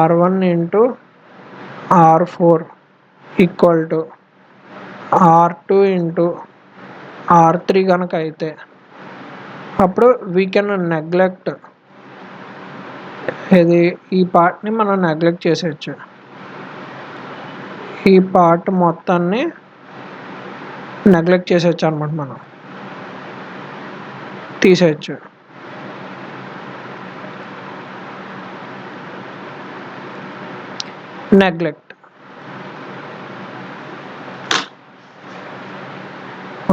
R1 into R4 equal to R2 into R3 కనుక అయితే అప్పుడు వీ కెన్ నెగ్లెక్ట్ ఈ పార్ట్ని మనం నెగ్లెక్ట్ చేసేయచ్చు. ఈ పార్ట్ మొత్తాన్ని నెగ్లెక్ట్ చేసేయచ్చు అనమాట, మనం తీసేయచ్చు. నెగ్లెక్ట్.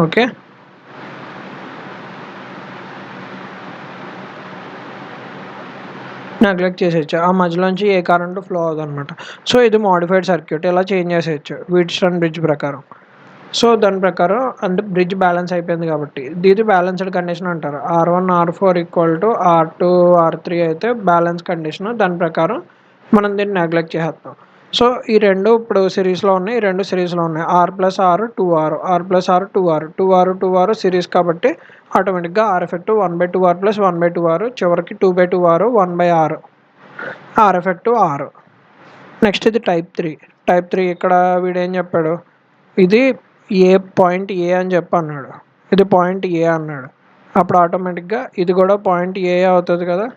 ఓకే, నెగ్లెక్ట్ చేసేయచ్చు. ఆ మధ్యలోంచి ఏ కరెంట్ ఫ్లో అవుతుంది అనమాట. సో ఇది మోడిఫైడ్ సర్క్యూట్, ఇలా చేంజ్ చేసేయచ్చు వీట్స్టోన్ బ్రిడ్జ్ ప్రకారం. సో దాని ప్రకారం అంటే బ్రిడ్జ్ బ్యాలెన్స్ అయిపోయింది కాబట్టి ఇది బ్యాలెన్స్డ్ కండిషన్ అంటారు. R1 R4 equal to R2 R3 అయితే బ్యాలెన్స్ కండిషన్. దాని ప్రకారం మనం దీన్ని నెగ్లెక్ట్ చేసేస్తాం. సో ఈ రెండు ఇప్పుడు సిరీస్లో ఉన్నాయి, ఈ రెండు సిరీస్లో ఉన్నాయి. R+R 2R, R+R 2R, 2R 2R series కాబట్టి ఆటోమేటిక్గా R effective 1/2R plus 1/2R, చివరికి 2/2R 1/R, R effective R. Next ఇది టైప్ 3. ఇక్కడ వీడేం చెప్పాడు, ఇది పాయింట్ ఏ అని చెప్పి అన్నాడు, ఇది పాయింట్ ఏ అన్నాడు. అప్పుడు ఆటోమేటిక్గా ఇది కూడా పాయింట్ ఏ అవుతుంది కదా.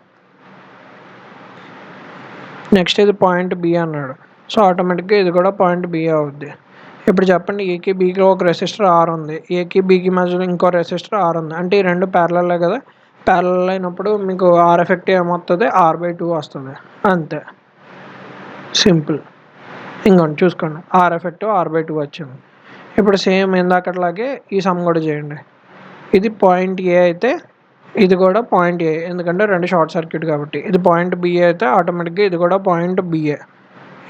నెక్స్ట్ ఇది పాయింట్ బి అన్నాడు. సో ఆటోమేటిక్గా ఇది కూడా పాయింట్ బి అవుద్ది. ఇప్పుడు చెప్పండి, ఏకి బీకి ఒక రెసిస్టర్ ఆర్ ఉంది, ఏకి బీకి మధ్యలో ఇంకో రెసిస్టర్ ఆర్ ఉంది. అంటే ఈ రెండు ప్యారలల్ కదా. ప్యారలల్ అయినప్పుడు మీకు ఆర్ ఎఫెక్టివ్ ఏమవుతుంది, R/2 వస్తుంది. అంతే, సింపుల్. ఇంకోండి చూసుకోండి, ఆర్ ఎఫెక్టివ్ R/2 వచ్చింది. ఇప్పుడు సేమ్ ఇందాకట్లాగే ఈ సమ్ కూడా చేయండి. ఇది పాయింట్ ఏ అయితే ఇది కూడా పాయింట్ ఏ, ఎందుకంటే రెండు షార్ట్ సర్క్యూట్ కాబట్టి. ఇది పాయింట్ బి అయితే ఆటోమేటిక్గా ఇది కూడా పాయింట్ బిఏ.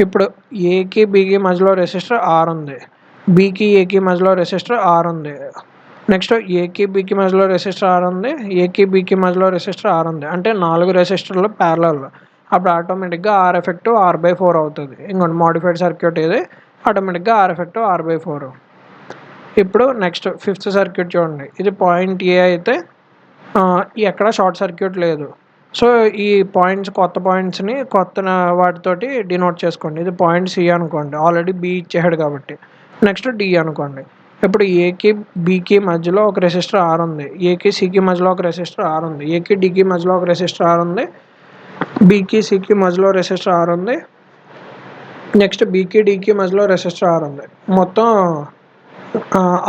ఇప్పుడు ఏకి బీకి మధ్యలో రెసిస్టర్ ఆర్ ఉంది, బీకి ఏకి మధ్యలో రెసిస్టర్ ఆర్ ఉంది. నెక్స్ట్ ఏకి బీకి మధ్యలో రెసిస్టర్ ఆర్ ఉంది, ఏకి బీకి మధ్యలో రెసిస్టర్ ఆర్ ఉంది. అంటే 4 రెసిస్టర్లు ప్యారలల్. అప్పుడు ఆటోమేటిక్గా ఆర్ ఎఫెక్టివ్ R/4 అవుతుంది. ఇంకోటి మోడిఫైడ్ సర్క్యూట్ ఇది, ఆటోమేటిక్గా ఆర్ ఎఫెక్టివ్ R/4. ఇప్పుడు నెక్స్ట్ ఫిఫ్త్ సర్క్యూట్ చూడండి. ఇది పాయింట్ ఏ అయితే ఎక్కడ షార్ట్ సర్క్యూట్ లేదు. సో ఈ పాయింట్స్ కొత్త పాయింట్స్ని కొత్త వాటితోటి డినోట్ చేసుకోండి. ఇది పాయింట్ సి అనుకోండి, ఆల్రెడీ బి ఇచ్చేసాడు కాబట్టి. నెక్స్ట్ డి అనుకోండి. ఇప్పుడు ఏకి బీకి మధ్యలో ఒక రెసిస్టర్ ఆర్ ఉంది, ఏకి సికి మధ్యలో ఒక రెసిస్టర్ ఆర్ ఉంది, ఏకి డికి మధ్యలో ఒక రెసిస్టర్ ఆర్ ఉంది, బీకి సికి మధ్యలో రెసిస్టర్ ఆర్ ఉంది. నెక్స్ట్ బీకి డికి మధ్యలో రెసిస్టర్ ఆర్ ఉంది. మొత్తం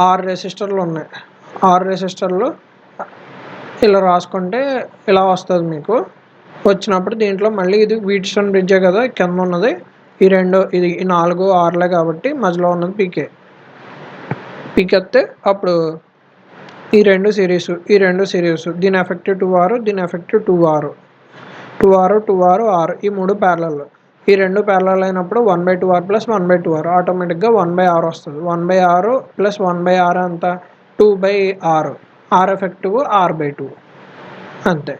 6 రెసిస్టర్లు ఉన్నాయి. 6 రెసిస్టర్లు ఇలా రాసుకుంటే ఇలా వస్తుంది మీకు. వచ్చినప్పుడు దీంట్లో మళ్ళీ ఇది వీట్స్టోన్ బ్రిడ్జే కదా, కింద ఉన్నది ఈ రెండు, ఇది 4 6లే కాబట్టి మధ్యలో ఉన్నది పీకెత్తే అప్పుడు ఈ రెండు సిరీస్, దీని ఎఫెక్టివ్ 2R, దీని ఎఫెక్టివ్ 2R, ఈ 3 ప్యారలల్. ఈ రెండు ప్యారలల్ అయినప్పుడు 1/2R ప్లస్ 1/2R ఆటోమేటిక్గా 1/R వస్తుంది. 1/R ప్లస్ 1/R అంతా 2/R, ఆర్ ఎఫెక్టివ్ R/2 అంతే.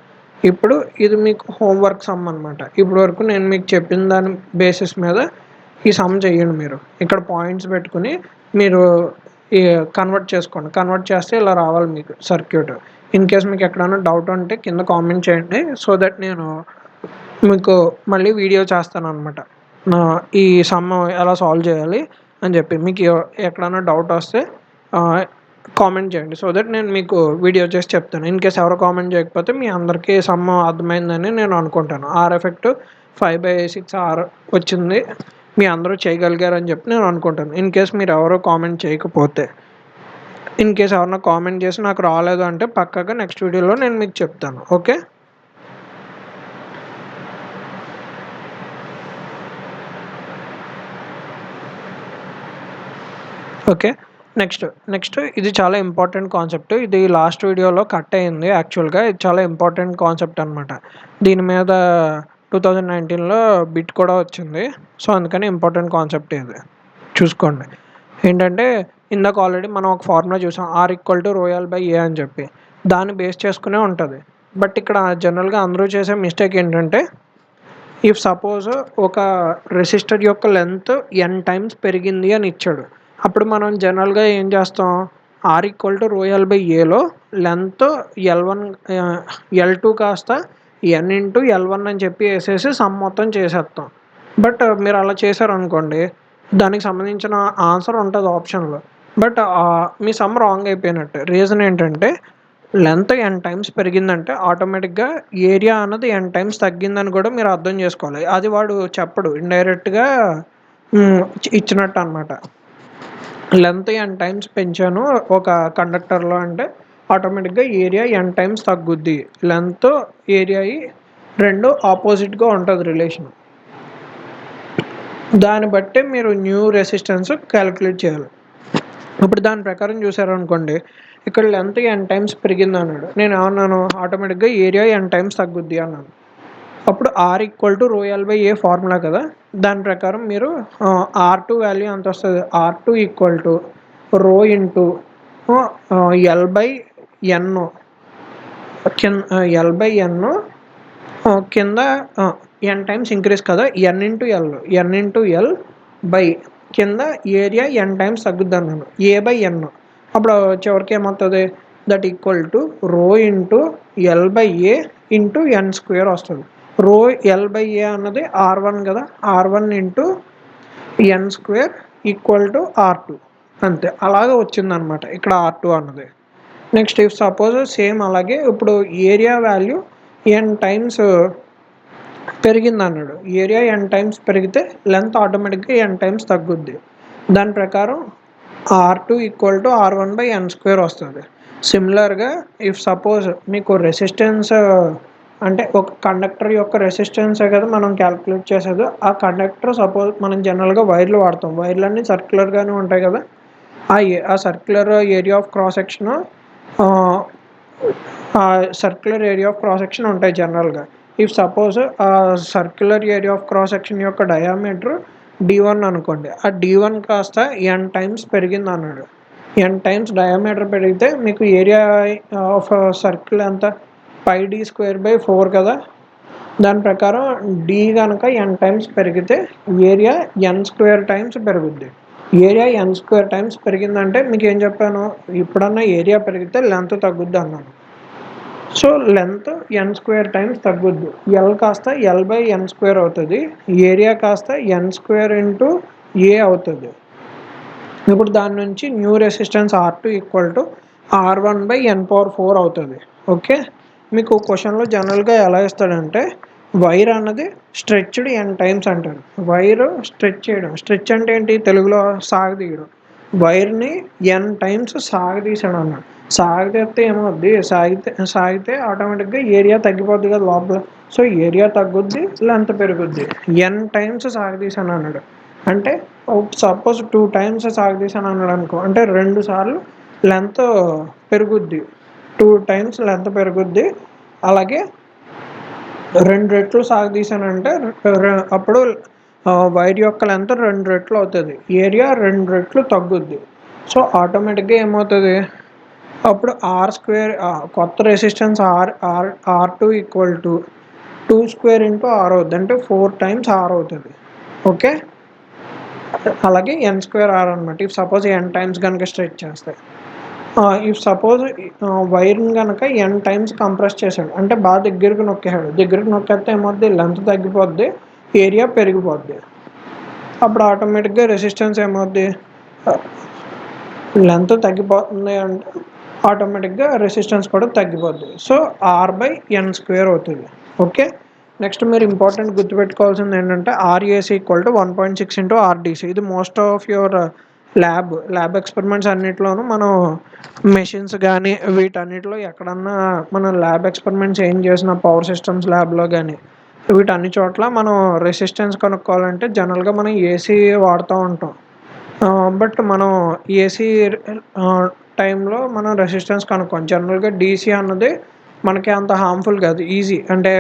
ఇప్పుడు ఇది మీకు హోంవర్క్ సమ్ అనమాట. ఇప్పటి వరకు నేను మీకు చెప్పిన దాని బేసిస్ మీద ఈ సమ్ చేయండి మీరు. ఇక్కడ పాయింట్స్ పెట్టుకుని మీరు ఈ కన్వర్ట్ చేసుకోండి. కన్వర్ట్ చేస్తే ఇలా రావాలి మీకు సర్క్యూట్. ఇన్ కేస్ మీకు ఎక్కడైనా డౌట్ ఉంటే కింద కామెంట్ చేయండి. సో దట్ నేను మీకు మళ్ళీ వీడియో చేస్తానన్నమాట. ఈ సమ్ ఎలా సాల్వ్ చేయాలి అని చెప్పి. మీకు ఎక్కడైనా డౌట్ వస్తే కామెంట్ చేయండి. సో దట్ నేను మీకు వీడియో చేసి చెప్తాను. ఇన్ కేస్ ఎవరు కామెంట్ చేయకపోతే మీ అందరికీ సమ్ అర్థమైందని నేను అనుకుంటాను. ఆర్ ఎఫెక్ట్ 5/6 ఆర్ వచ్చింది, మీ అందరూ చేయగలిగారని చెప్పి నేను అనుకుంటాను. ఇన్ కేస్ మీరు ఎవరో కామెంట్ చేయకపోతే, ఇన్ కేస్ ఎవరైనా కామెంట్ చేసి నాకు రాలేదు అంటే పక్కాగా నెక్స్ట్ వీడియోలో నేను మీకు చెప్తాను. ఓకే. ఓకే. నెక్స్ట్ ఇది చాలా ఇంపార్టెంట్ కాన్సెప్ట్. ఇది లాస్ట్ వీడియోలో కట్ అయింది యాక్చువల్గా. ఇది చాలా ఇంపార్టెంట్ కాన్సెప్ట్ అనమాట. దీని మీద 2019లో బిట్ కూడా వచ్చింది. సో అందుకని ఇంపార్టెంట్ కాన్సెప్ట్ ఇది చూసుకోండి. ఏంటంటే ఇందాక ఆల్రెడీ మనం ఒక ఫార్ములా చూసాం, R=ρL/A అని చెప్పి. దాన్ని బేస్ చేసుకునే ఉంటుంది. బట్ ఇక్కడ జనరల్గా అందరూ చేసే మిస్టేక్ ఏంటంటే, ఇఫ్ సపోజ్ ఒక రెసిస్టర్ యొక్క లెంత్ n టైమ్స్ పెరిగింది అని ఇచ్చాడు. అప్పుడు మనం జనరల్గా ఏం చేస్తాం, R=ρL/Aలో లెంత్ L1 L2 కాస్త n×L1 అని చెప్పి వేసేసి సమ్ మొత్తం చేసేస్తాం. బట్ మీరు అలా చేశారనుకోండి, దానికి సంబంధించిన ఆన్సర్ ఉంటుంది ఆప్షన్లో. బట్ మీ సమ్ రాంగ్ అయిపోయినట్టే. రీజన్ ఏంటంటే, లెంత్ n టైమ్స్ పెరిగిందంటే ఆటోమేటిక్గా ఏరియా అన్నది n టైమ్స్ తగ్గిందని కూడా మీరు అర్థం చేసుకోవాలి. అది వాడు చెప్పడు, ఇండైరెక్ట్గా ఇచ్చినట్టు అనమాట. లెంత్ n టైమ్స్ పెంచాను ఒక కండక్టర్లో అంటే ఆటోమేటిక్గా ఏరియా n టైమ్స్ తగ్గుద్ది. లెంత్ ఏరియా రెండు ఆపోజిట్గా ఉంటుంది రిలేషన్. దాన్ని బట్టి మీరు న్యూ రెసిస్టెన్స్ క్యాలిక్యులేట్ చేయాలి. ఇప్పుడు దాని ప్రకారం చూసారనుకోండి, ఇక్కడ లెంత్ n టైమ్స్ పెరిగింది అన్నాడు. నేను ఏమన్నాను, ఆటోమేటిక్గా ఏరియా n టైమ్స్ తగ్గుద్ది అన్నాను. అప్పుడు R=ρL/A ఫార్ములా కదా, దాని ప్రకారం మీరు R2 వాల్యూ ఎంత వస్తుంది, R2=ρ ఇంటూ L/N L/N కింద n టైమ్స్ ఇంక్రీజ్ కదా, n×L బై కింద ఏరియా n టైమ్స్ తగ్గుద్ది అన్నాను, A/N. అప్పుడు చివరికి ఏమవుతుంది, that equal to ρ×L/A × n² వస్తుంది. ρL/A అన్నది R1 కదా, R1 × n² = R2 అంతే. అలాగే వచ్చిందనమాట ఇక్కడ R2 అన్నది. నెక్స్ట్ ఇఫ్ సపోజ్ సేమ్ అలాగే ఇప్పుడు ఏరియా వాల్యూ n టైమ్స్ పెరిగింది అన్నాడు. ఏరియా n టైమ్స్ పెరిగితే లెంత్ ఆటోమేటిక్గా n టైమ్స్ తగ్గుద్ది. దాని ప్రకారం R2 = R1/n² వస్తుంది. సిమిలర్గా ఇఫ్ సపోజ్ మీకు రెసిస్టెన్స్ అంటే ఒక కండక్టర్ యొక్క రెసిస్టెన్సే కదా మనం క్యాలిక్యులేట్ చేసేది. ఆ కండక్టర్ సపోజ్ మనం జనరల్గా వైర్లు వాడతాం, వైర్లన్నీ సర్క్యులర్గానే ఉంటాయి కదా. ఆ circular area of cross section ఉంటాయి జనరల్గా. ఇఫ్ సపోజ్ ఆ circular area of cross section యొక్క డయామీటర్ D1 అనుకోండి, ఆ D1 కాస్త n టైమ్స్ పెరిగింది అన్నాడు. n టైమ్స్ డయామీటర్ పెరిగితే మీకు ఏరియా ఆఫ్ సర్కిల్ ఎంత, πd²/4 కదా. దాని ప్రకారం D కనుక n టైమ్స్ పెరిగితే ఏరియా n² టైమ్స్ పెరుగుద్ది. ఏరియా n² టైమ్స్ పెరిగిందంటే మీకు ఏం చెప్పాను, ఇప్పుడన్నా ఏరియా పెరిగితే లెంత్ తగ్గుద్ది అన్నాను. సో లెంత్ n² టైమ్స్ తగ్గుద్ది. L కాస్త L/n² అవుతుంది, ఏరియా కాస్త n² × A అవుతుంది. ఇప్పుడు దాని నుంచి న్యూ రెసిస్టెన్స్ R2 = R1/n⁴ అవుతుంది. ఓకే. మీకు క్వశ్చన్లో జనరల్గా ఎలా ఇస్తాడంటే, వైర్ అన్నది స్ట్రెచ్డ్ n టైమ్స్ అంటారు. వైర్ స్ట్రెచ్ చేయడం, స్ట్రెచ్ అంటే ఏంటి, తెలుగులో సాగదీయడం. వైర్ని n టైమ్స్ సాగదీసాడు అన్నాడు. సాగదీస్తే ఏమవుద్ది, సాగితే ఆటోమేటిక్గా ఏరియా తగ్గిపోద్ది కదా లోపల. సో ఏరియా తగ్గుద్ది, లెంత్ పెరుగుద్ది. n టైమ్స్ సాగదీసాను అన్నాడు అంటే సపోజ్ 2 టైమ్స్ సాగదీసాను అన్నాడు అనుకో, అంటే 2 సార్లు లెంత్ పెరుగుద్ది, 2 టైమ్స్ లెంత్ పెరుగుద్ది. అలాగే 2 రెట్లు సాగదీసానంటే అప్పుడు వైర్ యొక్క లెంత్ 2 రెట్లు అవుతుంది, ఏరియా 2 రెట్లు తగ్గుద్ది. సో ఆటోమేటిక్గా ఏమవుతుంది, అప్పుడు R² కొత్త రెసిస్టెన్స్ R2 = 2² × R అవుతుంది, అంటే 4 టైమ్స్ R అవుతుంది. ఓకే. అలాగే ఎన్ స్క్వేర్ ఆర్ అనమాట. ఇఫ్ సపోజ్ ఎన్ టైమ్స్ కనుక స్ట్రెచ్ చేస్తే, ఇఫ్ సపోజ్ వైర్ని కనుక ఎన్ టైమ్స్ కంప్రెస్ చేశాడు అంటే బాగా దగ్గరికి నొక్కేసాడు, దగ్గరికి నొక్కేస్తే ఏమవుద్ది, లెంత్ తగ్గిపోద్ది, ఏరియా పెరిగిపోద్ది. అప్పుడు ఆటోమేటిక్గా రెసిస్టెన్స్ ఏమవుద్ది, లెంత్ తగ్గిపోతుంది అంటే ఆటోమేటిక్గా రెసిస్టెన్స్ కూడా తగ్గిపోద్ది. So R by N square అవుతుంది. ఓకే, నెక్స్ట్ మీరు ఇంపార్టెంట్ గుర్తుపెట్టుకోవాల్సింది ఏంటంటే RAC equal to 1.6 into RDC. ఇది most of your lab experiments అన్నింటిలోనూ మనం మెషిన్స్ కానీ వీటన్నిటిలో ఎక్కడన్నా మనం ల్యాబ్ ఎక్స్పెరిమెంట్స్ ఏం చేసిన పవర్ సిస్టమ్స్ ల్యాబ్లో కానీ వీటన్ని చోట్ల మనం రెసిస్టెన్స్ కనుక్కోవాలంటే జనరల్గా మనం ఏసీ వాడుతూ ఉంటాం. బట్ మనం ఏసీ టైంలో మనం రెసిస్టెన్స్ కనుక్కోం. జనరల్గా డీసీ అన్నది మనకి అంత హార్మ్ఫుల్ కాదు, అంటే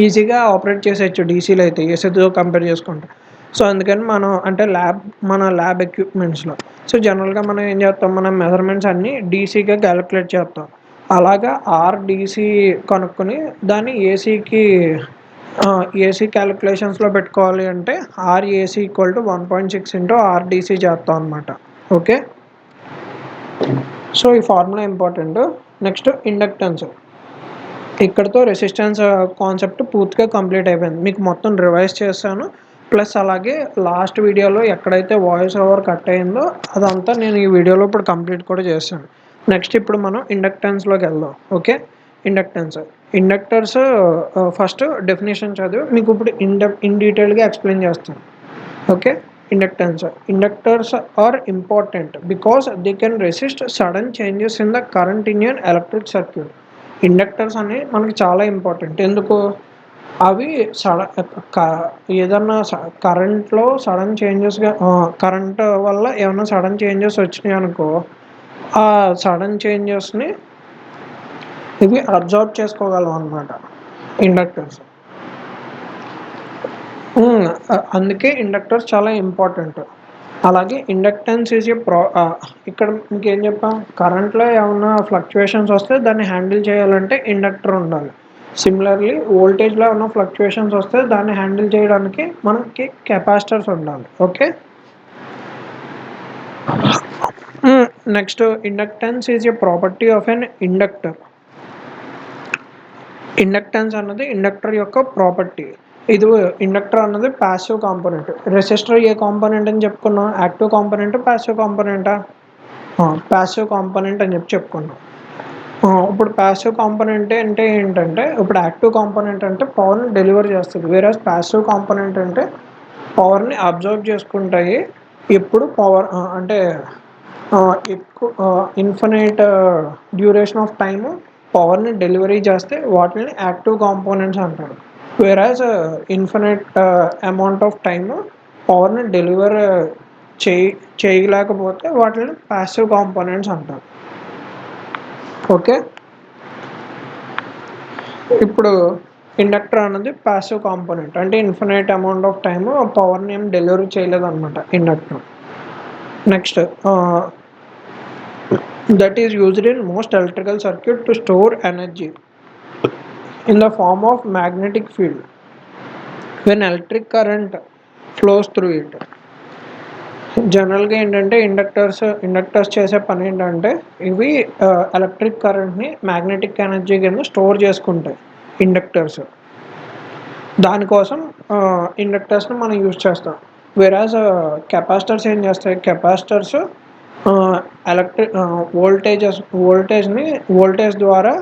ఈజీగా ఆపరేట్ చేసేయచ్చు డీసీలో అయితే ఏసీతో కంపేర్ చేసుకుంటే. సో అందుకని మనం అంటే మన ల్యాబ్ ఎక్విప్మెంట్స్లో సో జనరల్గా మనం ఏం చేస్తాం, మనం మెజర్మెంట్స్ అన్నీ డీసీగా క్యాలిక్యులేట్ చేస్తాం. అలాగా ఆర్డీసీ కనుక్కొని దాన్ని ఏసీ క్యాలిక్యులేషన్స్లో పెట్టుకోవాలి అంటే RAC equal to 1.6 into RDC చేస్తాం అనమాట. ఓకే, సో ఈ ఫార్ములా ఇంపార్టెంట్. Next inductance. ఇక్కడతో రెసిస్టెన్స్ కాన్సెప్ట్ పూర్తిగా కంప్లీట్ అయిపోయింది. మీకు మొత్తం రివైజ్ చేస్తాను, ప్లస్ అలాగే లాస్ట్ వీడియోలో ఎక్కడైతే వాయిస్ ఓవర్ కట్ అయిందో అదంతా నేను ఈ వీడియోలో ఇప్పుడు కంప్లీట్ కూడా చేస్తాను. నెక్స్ట్ ఇప్పుడు మనం ఇండక్టెన్స్లోకి వెళ్దాం. ఓకే, ఇండక్టర్స్ ఫస్ట్ డెఫినేషన్ చదివి మీకు ఇప్పుడు ఇన్ డీటెయిల్గా ఎక్స్ప్లెయిన్ చేస్తాను. Okay, inductors are important because they can resist sudden changes in the current in an electric circuit. Inductors అనేవి మనకి చాలా ఇంపార్టెంట్. ఎందుకు, అవి ఏదన్నా కరెంట్లో సడన్ చేంజెస్గా కరెంట్ వల్ల ఏమైనా సడన్ చేంజెస్ వచ్చినాయి అనుకో, ఆ సడన్ చేంజెస్ని ఇవి అబ్జర్వ్ చేసుకోగలం అన్నమాట ఇండక్టర్స్. అందుకే ఇండక్టర్స్ చాలా ఇంపార్టెంట్. అలాగే ఇండక్టెన్స్ ఈజ్ ఇక్కడ ఇంకేం చెప్పాం, కరెంట్లో ఏమైనా ఫ్లక్చుయేషన్స్ వస్తే దాన్ని హ్యాండిల్ చేయాలంటే ఇండక్టర్ ఉండాలి. సిమిలర్లీ వోల్టేజ్లో ఏమైనా ఫ్లక్చుయేషన్స్ వస్తే దాన్ని హ్యాండిల్ చేయడానికి మనకి కెపాసిటర్స్ ఉండాలి. Okay, next inductance is a property of an inductor. Inductance అన్నది ఇండక్టర్ యొక్క ప్రాపర్టీ. ఇది ఇండక్టర్ అన్నది ప్యాసివ్ కాంపోనెంట్. రెసిస్టర్ ఏ కాంపోనెంట్ అని చెప్పుకున్నాం, యాక్టివ్ కాంపోనెంట్ ప్యాసివ్ కాంపోనెంటా, ప్యాసివ్ కాంపోనెంట్ అని చెప్పుకున్నాం. ఇప్పుడు ప్యాసివ్ కాంపోనెంట్ అంటే ఏంటంటే, ఇప్పుడు యాక్టివ్ కాంపోనెంట్ అంటే పవర్ని డెలివర్ చేస్తుంది, వేరే ప్యాసివ్ కాంపోనెంట్ అంటే పవర్ని అబ్జర్వ్ చేసుకుంటాయి. ఎప్పుడు పవర్ అంటే ఎక్కువ ఇన్ఫినైట్ డ్యూరేషన్ ఆఫ్ టైము పవర్ని డెలివరీ చేస్తే వాటిని యాక్టివ్ కాంపోనెంట్స్ అంటారు. వేరాజ్ ఇన్ఫినైట్ అమౌంట్ ఆఫ్ టైమ్ పవర్ని డెలివర్ చేయలేకపోతే వాటిని ప్యాసివ్ కాంపోనెంట్స్ అంటారు. ఓకే, ఇప్పుడు ఇండక్టర్ అనేది ప్యాసివ్ కాంపోనెంట్ అంటే ఇన్ఫినైట్ అమౌంట్ ఆఫ్ టైమ్ పవర్ని ఏం డెలివరీ చేయలేదు అనమాట inductor. Next that is used in most electrical circuit to store energy in the form of magnetic field when electric current flows through it. జనరల్గా ఏంటంటే inductors చేసే పని ఏంటంటే ఇవి ఎలక్ట్రిక్ కరెంట్ని మ్యాగ్నెటిక్ ఎనర్జీ కింద స్టోర్ చేసుకుంటాయి ఇండక్టర్స్. దానికోసం ఇండక్టర్స్ని మనం యూజ్ చేస్తాం. వేరాజ్ కెపాసిటర్స్ ఏం చేస్తాయి, కెపాసిటర్స్ వోల్టేజ్ ద్వారా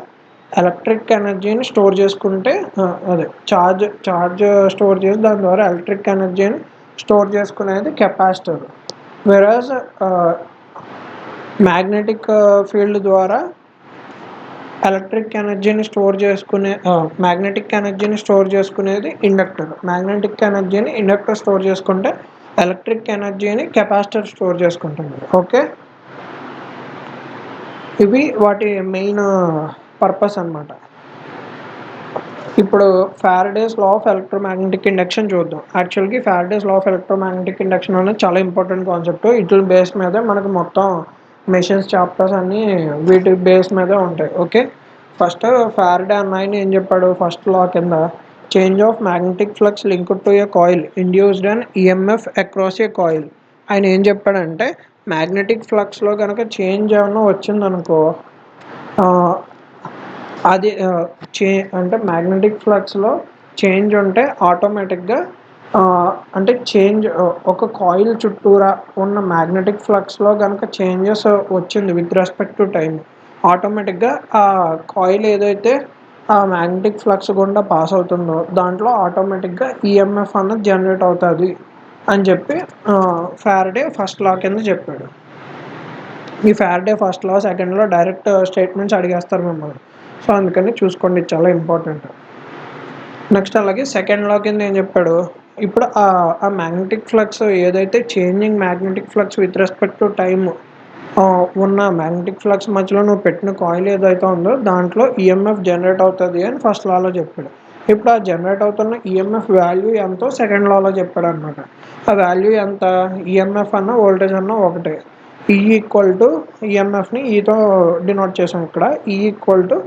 ఎలక్ట్రిక్ ఎనర్జీని స్టోర్ చేసుకుంటే ఛార్జ్ స్టోర్ చేసి దాని ద్వారా ఎలక్ట్రిక్ ఎనర్జీని స్టోర్ చేసుకునేది కెపాసిటర్. వేరాజ్ మ్యాగ్నెటిక్ ఫీల్డ్ ద్వారా మ్యాగ్నెటిక్ ఎనర్జీని స్టోర్ చేసుకునేది ఇండక్టర్. మ్యాగ్నెటిక్ ఎనర్జీని ఇండక్టర్ స్టోర్ చేసుకుంటే ఎలక్ట్రిక్ ఎనర్జీని కెపాసిటర్ స్టోర్ చేసుకుంటుంది. ఓకే, ఇవి వాటి మెయిన్ పర్పస్ అన్నమాట. ఇప్పుడు Faraday's law of electromagnetic induction చూద్దాం. యాక్చువల్గా Faraday's law of electromagnetic induction అనేది చాలా ఇంపార్టెంట్ కాన్సెప్ట్. ఇట్ల బేస్ మీద మనకు మొత్తం మెషిన్స్ చాప్టర్స్ అన్నీ వీటి బేస్ మీదే ఉంటాయి. ఓకే, ఫస్ట్ ఫారడే అన్న ఆయన ఏం చెప్పాడు, ఫస్ట్ లా కింద change of magnetic flux linked to A coil induced an EMF across a coil. ఆయన ఏం చెప్పాడంటే మ్యాగ్నెటిక్ ఫ్లక్స్లో కనుక చేంజ్ ఏమన్నా వచ్చిందనుకో, అది చే అంటే మ్యాగ్నెటిక్ ఫ్లక్స్లో చేంజ్ ఉంటే ఆటోమేటిక్గా అంటే చేంజ్ ఒక కాయిల్ చుట్టూరా ఉన్న మ్యాగ్నెటిక్ ఫ్లక్స్లో కనుక చేంజెస్ వచ్చింది విత్ రెస్పెక్ట్ టు టైం, ఆటోమేటిక్గా ఆ కాయిల్ ఏదైతే ఆ మ్యాగ్నెటిక్ ఫ్లక్స్ గుండా పాస్ అవుతుందో దాంట్లో ఆటోమేటిక్గా ఈఎంఎఫ్ అన్నది జనరేట్ అవుతుంది అని చెప్పి ఫారడే ఫస్ట్ లా కింద చెప్పాడు. ఈ ఫారడే ఫస్ట్ లా సెకండ్ లా డైరెక్ట్ స్టేట్మెంట్స్ అడిగేస్తారు మిమ్మల్ని, సో అందుకని చూసుకోండి, చాలా ఇంపార్టెంట్. నెక్స్ట్ అలాగే సెకండ్ లా కింద ఏం చెప్పాడు, ఇప్పుడు ఆ మ్యాగ్నెటిక్ ఫ్లక్స్ ఏదైతే changing magnetic flux with respect to time ఉన్న మ్యాగ్నెటిక్ ఫ్లక్స్ మధ్యలో నువ్వు పెట్టిన కాయిల్ ఏదైతే ఉందో దాంట్లో ఈఎంఎఫ్ జనరేట్ అవుతుంది అని ఫస్ట్ లాలో చెప్పాడు. ఇప్పుడు ఆ జనరేట్ అవుతున్న ఈఎంఎఫ్ వాల్యూ ఎంతో సెకండ్ లాలో చెప్పాడు అనమాట. ఆ వాల్యూ ఎంత, ఈఎంఎఫ్ అన్న వోల్టేజ్ అన్న ఒకటే. ఈ ఈక్వల్ టు ఈఎంఎఫ్ని ఈతో డినోట్ చేసాం ఇక్కడ, E equal to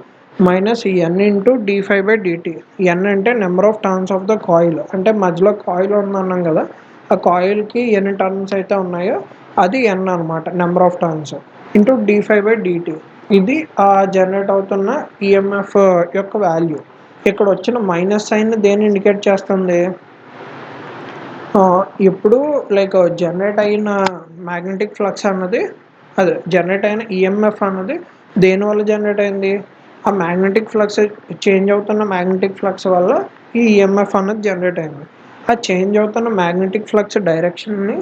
minus N into d∅/dt. N అంటే number of turns of the coil, అంటే మధ్యలో కాయిల్ ఉందన్నాం కదా, ఆ కాయిల్కి ఎన్ని టర్న్స్ అయితే ఉన్నాయో అది ఎన్ అనమాట, number of turns, into d∅/dt. ఇది ఆ జనరేట్ అవుతున్న ఈఎంఎఫ్ యొక్క వాల్యూ. ఇక్కడ వచ్చిన మైనస్ సైన్ దేన్ని ఇండికేట్ చేస్తుంది, ఇప్పుడు లైక్ జనరేట్ అయిన మ్యాగ్నెటిక్ ఫ్లక్స్ అన్నది, అదే జనరేట్ అయిన ఈఎంఎఫ్ అన్నది దేనివల్ల జనరేట్ అయింది, ఆ మ్యాగ్నెటిక్ ఫ్లక్స్ చేంజ్ అవుతున్న మ్యాగ్నెటిక్ ఫ్లక్స్ వల్ల ఈ ఈఎంఎఫ్ అన్నది జనరేట్ అయింది. ఆ చేంజ్ అవుతున్న మ్యాగ్నెటిక్ ఫ్లక్స్ డైరెక్షన్ని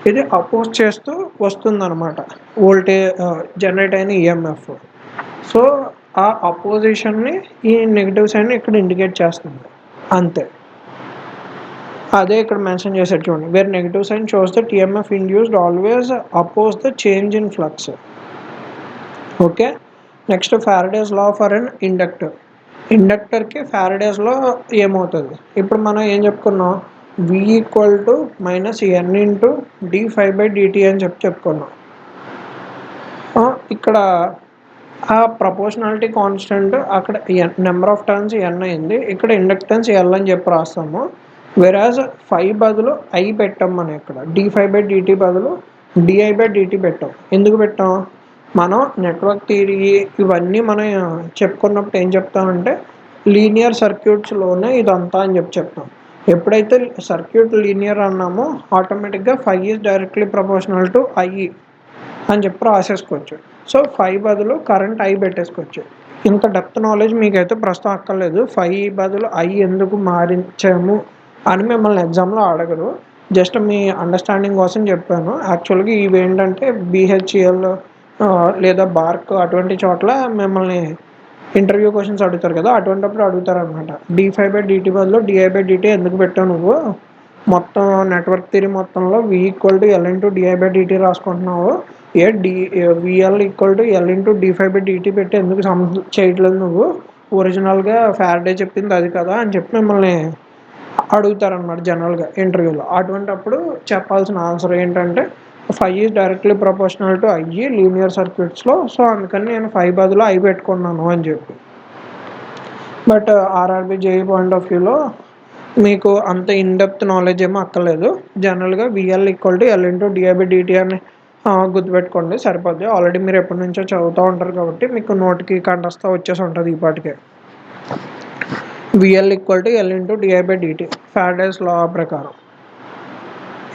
ఇది అపోజ్ చేస్తూ వస్తుందన్నమాట వోల్టేజ్ జనరేట్ అయిన ఈఎంఎఫ్. సో ఆ అపోజిషన్ని ఈ నెగిటివ్ సైన్ ఇక్కడ ఇండికేట్ చేస్తుంది అంతే. అదే ఇక్కడ మెన్షన్ చేశాడు చూడండి, where negative sign shows that EMF induced always oppose the change in flux. Okay. Next Faraday's law for an inductor. ఇండక్టర్కి ఫారడేస్లో ఏమవుతుంది, ఇప్పుడు మనం ఏం చెప్పుకున్నాం, v equal to minus N into d∅/dt అని చెప్పుకున్నాం. ఇక్కడ ఆ ప్రపోర్షనాలిటీ కాన్స్టెంట్ అక్కడ నెంబర్ ఆఫ్ టర్న్స్ ఎన్ అయింది, ఇక్కడ ఇండక్టెన్స్ ఎల్ అని చెప్పి రాస్తాము. వెరాజ్ 5 బదులు ఐ పెట్టాం మనం, ఇక్కడ d∅/dt బదులు di/dt పెట్టాం. ఎందుకు పెట్టాం, మనం నెట్వర్క్ థియరీ ఇవన్నీ మనం చెప్పుకున్నప్పుడు ఏం చెప్తామంటే లీనియర్ సర్క్యూట్స్లోనే ఇదంతా అని చెప్తాం. ఎప్పుడైతే సర్క్యూట్ లీనియర్ అన్నామో ఆటోమేటిక్గా 5 is directly proportional to I అని చెప్పి రాసేసుకోవచ్చు. సో 5 బదులు కరెంట్ ఐ పెట్టేసుకోవచ్చు. ఇంత డెప్త్ నాలెడ్జ్ మీకైతే ప్రస్తుతం అక్కర్లేదు, 5 బదులు ఐ ఎందుకు మారించాము అని మిమ్మల్ని ఎగ్జామ్లో అడగరు, జస్ట్ మీ అండర్స్టాండింగ్ కోసం చెప్పాను. యాక్చువల్గా ఇవి ఏంటంటే బిహెచ్ఎల్ లేదా బార్క్ అటువంటి చోట్ల మిమ్మల్ని ఇంటర్వ్యూ క్వశ్చన్స్ అడుగుతారు కదా, అటువంటిప్పుడు అడుగుతారు అనమాట, d∅/dt బదులు di/dt ఎందుకు పెట్టావు నువ్వు, మొత్తం నెట్వర్క్ థియరీ మొత్తంలో v equal to L into di/dt రాసుకుంటున్నావు, VL equal to L into d∅/dt పెట్టి ఎందుకు సమ్ చేయట్లేదు నువ్వు, ఒరిజినల్గా ఫారడే చెప్పింది అది కదా అని చెప్పి మిమ్మల్ని అడుగుతారనమాట జనరల్గా ఇంటర్వ్యూలో. అటువంటిప్పుడు చెప్పాల్సిన ఆన్సర్ ఏంటంటే 5 is directly proportional to I linear సర్క్యూట్స్లో, సో అందుకని నేను 5 బదులు ఐ పెట్టుకున్నాను అని చెప్పి. But RRB JE point of వ్యూలో మీకు అంత ఇన్డెప్త్ నాలెడ్జ్ ఏమో అక్కర్లేదు, జనరల్గా VL equal to L into di/dt అని గుర్తుపెట్టుకోండి సరిపోద్ది. ఆల్రెడీ మీరు ఎప్పటి నుంచో చదువుతూ ఉంటారు కాబట్టి మీకు నోటికి కంఠస్థ వచ్చేసి ఉంటుంది ఈ పాటికే. VL equal to L into di/dt Faraday's law ప్రకారం.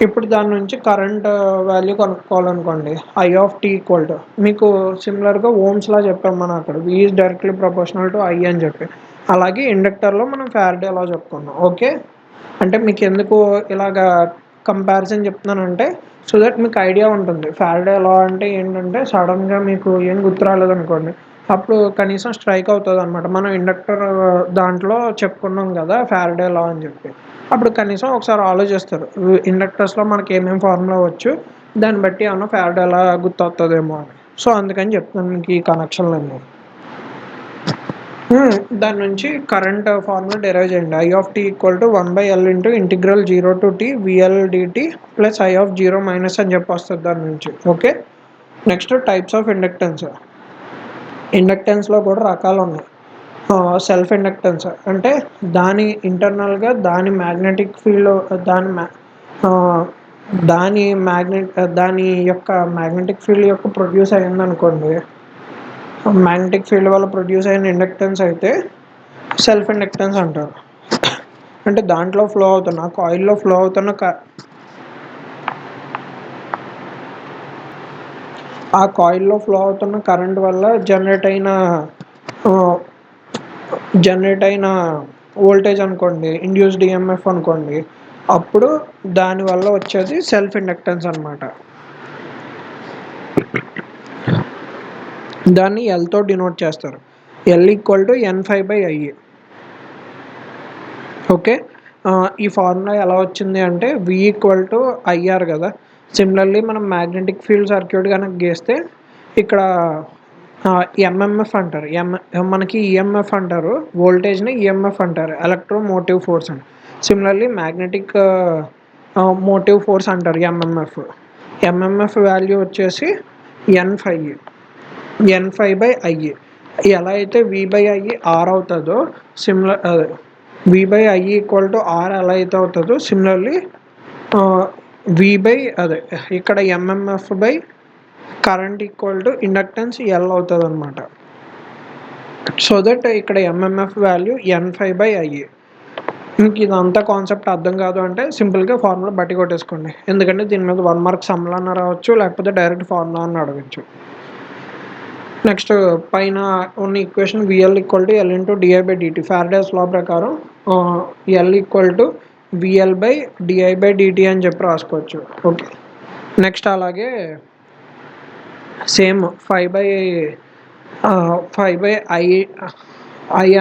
ఇప్పుడు దాని నుంచి కరెంట్ వాల్యూ కనుక్కోవాలనుకోండి, I of T equal to మీకు సిమిలర్గా ఓమ్స్లా చెప్పాం మనం అక్కడ, V is directly proportional to I అని చెప్పి, అలాగే ఇండక్టర్లో మనం ఫారడే లా చెప్పుకున్నాం. ఓకే, అంటే మీకు ఎందుకు ఇలాగా కంపారిజన్ చెప్తున్నానంటే సో దట్ మీకు ఐడియా ఉంటుంది. ఫారడే లా అంటే ఏంటంటే సడన్గా మీకు ఏం గుర్తు రాలేదనుకోండి, అప్పుడు కనీసం స్ట్రైక్ అవుతుంది అనమాట, మనం ఇండక్టర్ దాంట్లో చెప్పుకున్నాం కదా ఫారడే లా అని చెప్పి, అప్పుడు కనీసం ఒకసారి ఆలోచిస్తారు ఇండక్టర్స్లో మనకి ఏమేమి ఫార్ములా వచ్చు దాన్ని బట్టి ఏమన్నా ఫారడే లా గుర్తు వస్తుందేమో అని. సో అందుకని చెప్తున్నాను మీకు ఈ కనెక్షన్లన్నీ. దాని నుంచి కరెంట్ ఫార్ములా డెరైవ్ చేయండి, I of T equal to 1/L into integral 0 to t VLdt plus I of 0 minus అని చెప్పి వస్తుంది దాని నుంచి. Okay, next types of inductance. ఇండక్టెన్స్లో కూడా రకాలు ఉన్నాయి. సెల్ఫ్ ఇండక్టెన్స్ అంటే దాని ఇంటర్నల్గా దాని మ్యాగ్నెటిక్ ఫీల్డ్ దాని మ్యా దాని యొక్క మ్యాగ్నెటిక్ ఫీల్డ్ యొక్క ప్రొడ్యూస్ అయింది అనుకోండి. మ్యాగ్నెటిక్ ఫీల్డ్ వల్ల ప్రొడ్యూస్ అయిన ఇండక్టెన్స్ అయితే సెల్ఫ్ ఇండక్టెన్స్ అంటారు. అంటే దాంట్లో ఫ్లో అవుతున్న కాయిల్లో ఫ్లో అవుతున్న ఆ కాయిల్లో ఫ్లో అవుతున్న కరెంట్ వల్ల జనరేట్ అయిన వోల్టేజ్ అనుకోండి, ఇండ్యూస్డ్ ఈఎంఎఫ్ అనుకోండి, అప్పుడు దానివల్ల వచ్చేది సెల్ఫ్ ఇండక్టెన్స్ అనమాట. దాన్ని ఎల్తో డినోట్ చేస్తారు. L equal to N∅/I. Okay, ఈ ఫార్ములా ఎలా వచ్చింది అంటే V ఈక్వల్ టు IR కదా. సిమిలర్లీ మనం మ్యాగ్నెటిక్ ఫీల్డ్ సర్క్యూట్ కనుక గీస్తే ఇక్కడ ఎంఎంఎఫ్ అంటారు, మనకి ఈఎంఎఫ్ అంటారు, వోల్టేజ్ని ఈఎంఎఫ్ అంటారు, ఎలక్ట్రోమోటివ్ ఫోర్స్ అని. సిమిలర్లీ మ్యాగ్నెటిక్ మోటివ్ ఫోర్స్ అంటారు ఎంఎంఎఫ్ వాల్యూ వచ్చేసి N∅/I. ఎలా అయితే V/I R అవుతుందో V/I ఈక్వల్ టు R ఎలా అయితే అవుతుందో సిమిలర్లీ ఇక్కడ MMF by current equal to inductance L అవుతుంది అనమాట. సో దట్ ఇక్కడ ఎంఎంఎఫ్ వాల్యూ N∅/I. మీకు ఇదంతా కాన్సెప్ట్ అర్థం కాదు అంటే సింపుల్గా ఫార్ములా బట్టి కొట్టేసుకోండి, ఎందుకంటే దీని మీద 1 మార్క్ సమ్లా అన్న రావచ్చు, లేకపోతే డైరెక్ట్ ఫార్ములా అని అడగచ్చు. నెక్స్ట్ పైన ఉన్న equation VL equal to L into DI/dt Faraday's law ప్రకారం L ఈక్వల్ టు VL/DI/dt అని చెప్పి రాసుకోవచ్చు. ఓకే, నెక్స్ట్ అలాగే సేమ్ 5/I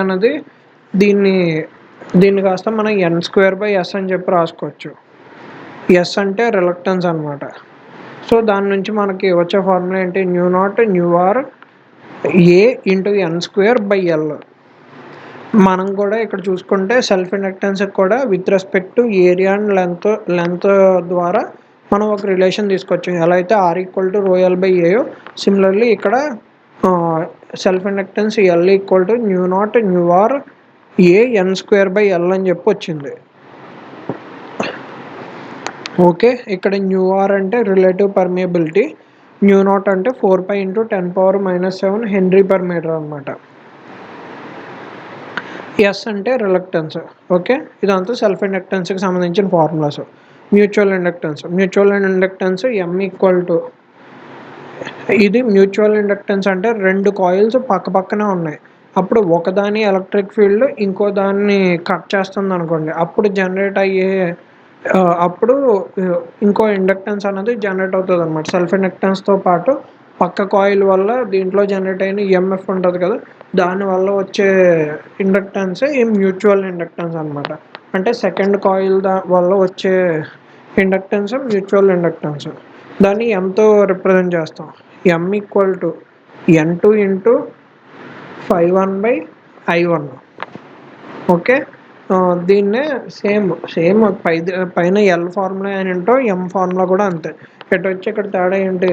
అన్నది దీన్ని కాస్త మనం N²/S అని చెప్పి రాసుకోవచ్చు. ఎస్ అంటే రిలక్టెన్స్ అనమాట. సో దాని నుంచి మనకి వచ్చే ఫార్ములా ఏంటి, µ0 A ఇంటూ N²/L. మనం కూడా ఇక్కడ చూసుకుంటే సెల్ఫ్ ఇండక్టెన్స్కి కూడా with respect to area and length ద్వారా మనం ఒక రిలేషన్ తీసుకోవచ్చు. ఎలా అయితే R equal to ρL/A, similarly ఇక్కడ self inductance L equal to µ0 A N²/L అని చెప్పి వచ్చింది. ఓకే, ఇక్కడ µR అంటే రిలేటివ్ పర్మియబిలిటీ, µ0 అంటే 4π × 10⁻⁻⁷ H/m అనమాట. ఎస్ అంటే రిలక్టెన్స్. ఓకే, ఇదంతా సెల్ఫ్ ఇండక్టెన్స్కి సంబంధించిన formulas. Mutual inductance M equal to, ఇది మ్యూచువల్ ఇండక్టెన్స్ అంటే రెండు కాయిల్స్ పక్క పక్కనే ఉన్నాయి, అప్పుడు ఒకదాని ఎలక్ట్రిక్ ఫీల్డ్ ఇంకో దాన్ని కట్ చేస్తుంది అనుకోండి, అప్పుడు ఇంకో ఇండక్టెన్స్ అనేది జనరేట్ అవుతుంది అనమాట. సెల్ఫ్ ఇండక్టెన్స్తో పాటు పక్క కాయిల్ వల్ల దీంట్లో జనరేట్ అయిన ఈఎంఎఫ్ ఉంటుంది కదా, దానివల్ల వచ్చే ఇండక్టెన్సే ఈ మ్యూచువల్ ఇండక్టెన్స్ అనమాట. అంటే సెకండ్ కాయిల్ వల్ల వచ్చే ఇండక్టెన్స్ మ్యూచువల్ ఇండక్టెన్స్. దాన్ని ఎంతో రిప్రజెంట్ చేస్తాం. M equal to N2 into ∅1/I1. Okay, దీన్నే సేమ్ పైన L ఫార్ములా ఏంటో M ఫార్ములా కూడా అంతే. ఇక్కడ తేడా ఏంటి,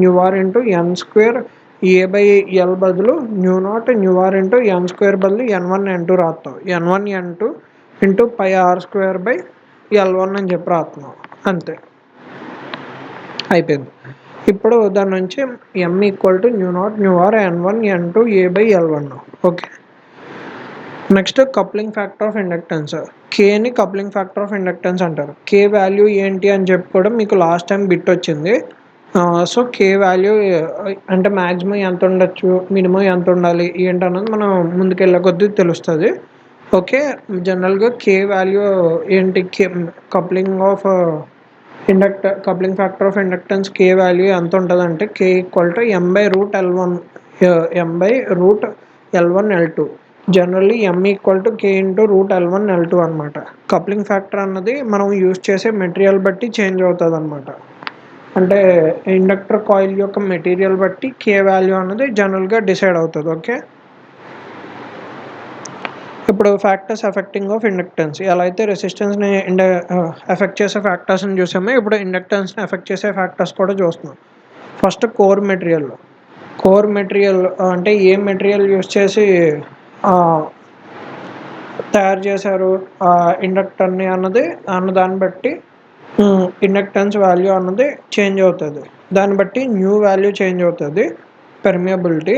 µR ఇంటూ N²A/L బదులు µR ఇంటూ N² బదులు N1 N2 రాస్తాం. N1 N2 ఇంటూ πR²/L1 అని చెప్పి రాస్తున్నాం, అంతే, అయిపోయింది. ఇప్పుడు దాని నుంచి M equal to µR N1 N2 A/L1. Okay, next coupling factor of inductance. కేని కప్లింగ్ ఫ్యాక్టర్ ఆఫ్ ఇండక్టెన్స్ అంటారు. కే వాల్యూ ఏంటి అని చెప్పి కూడా మీకు లాస్ట్ టైం బిట్ వచ్చింది. సో కే వాల్యూ అంటే మ్యాక్సిమం ఎంత ఉండొచ్చు, మినిమం ఎంత ఉండాలి ఏంటన్నది మనం ముందుకెళ్ళే కొద్దీ తెలుస్తుంది. ఓకే, జనరల్గా కే వాల్యూ ఏంటి, coupling factor of inductance K value ఎంత ఉంటుందంటే K equal to M/√L1L2. Generally M equal to K into √L1L2 అనమాట. కప్లింగ్ ఫ్యాక్టర్ అన్నది మనం యూజ్ చేసే మెటీరియల్ బట్టి చేంజ్ అవుతుంది అనమాట. అంటే ఇండక్టర్ కాయిల్ యొక్క మెటీరియల్ బట్టి కే వాల్యూ అన్నది జనరల్గా డిసైడ్ అవుతుంది. ఓకే, ఇప్పుడు ఫ్యాక్టర్స్ ఎఫెక్టింగ్ ఆఫ్ ఇండక్టెన్స్. ఎలా అయితే రెసిస్టెన్స్ని ఎఫెక్ట్ చేసే ఫ్యాక్టర్స్ని చూసామో, ఇప్పుడు ఇండక్టెన్స్ని ఎఫెక్ట్ చేసే ఫ్యాక్టర్స్ కూడా చూస్తున్నాం. ఫస్ట్ కోర్ మెటీరియల్ అంటే ఏ మెటీరియల్ యూజ్ చేసి తయారు చేశారు ఇండక్టర్ని అన్న దాన్ని బట్టి ఇండక్టెన్స్ వాల్యూ అన్నది చేంజ్ అవుతుంది. దాన్ని బట్టి న్యూ వాల్యూ చేంజ్ అవుతుంది. పెర్మియబిలిటీ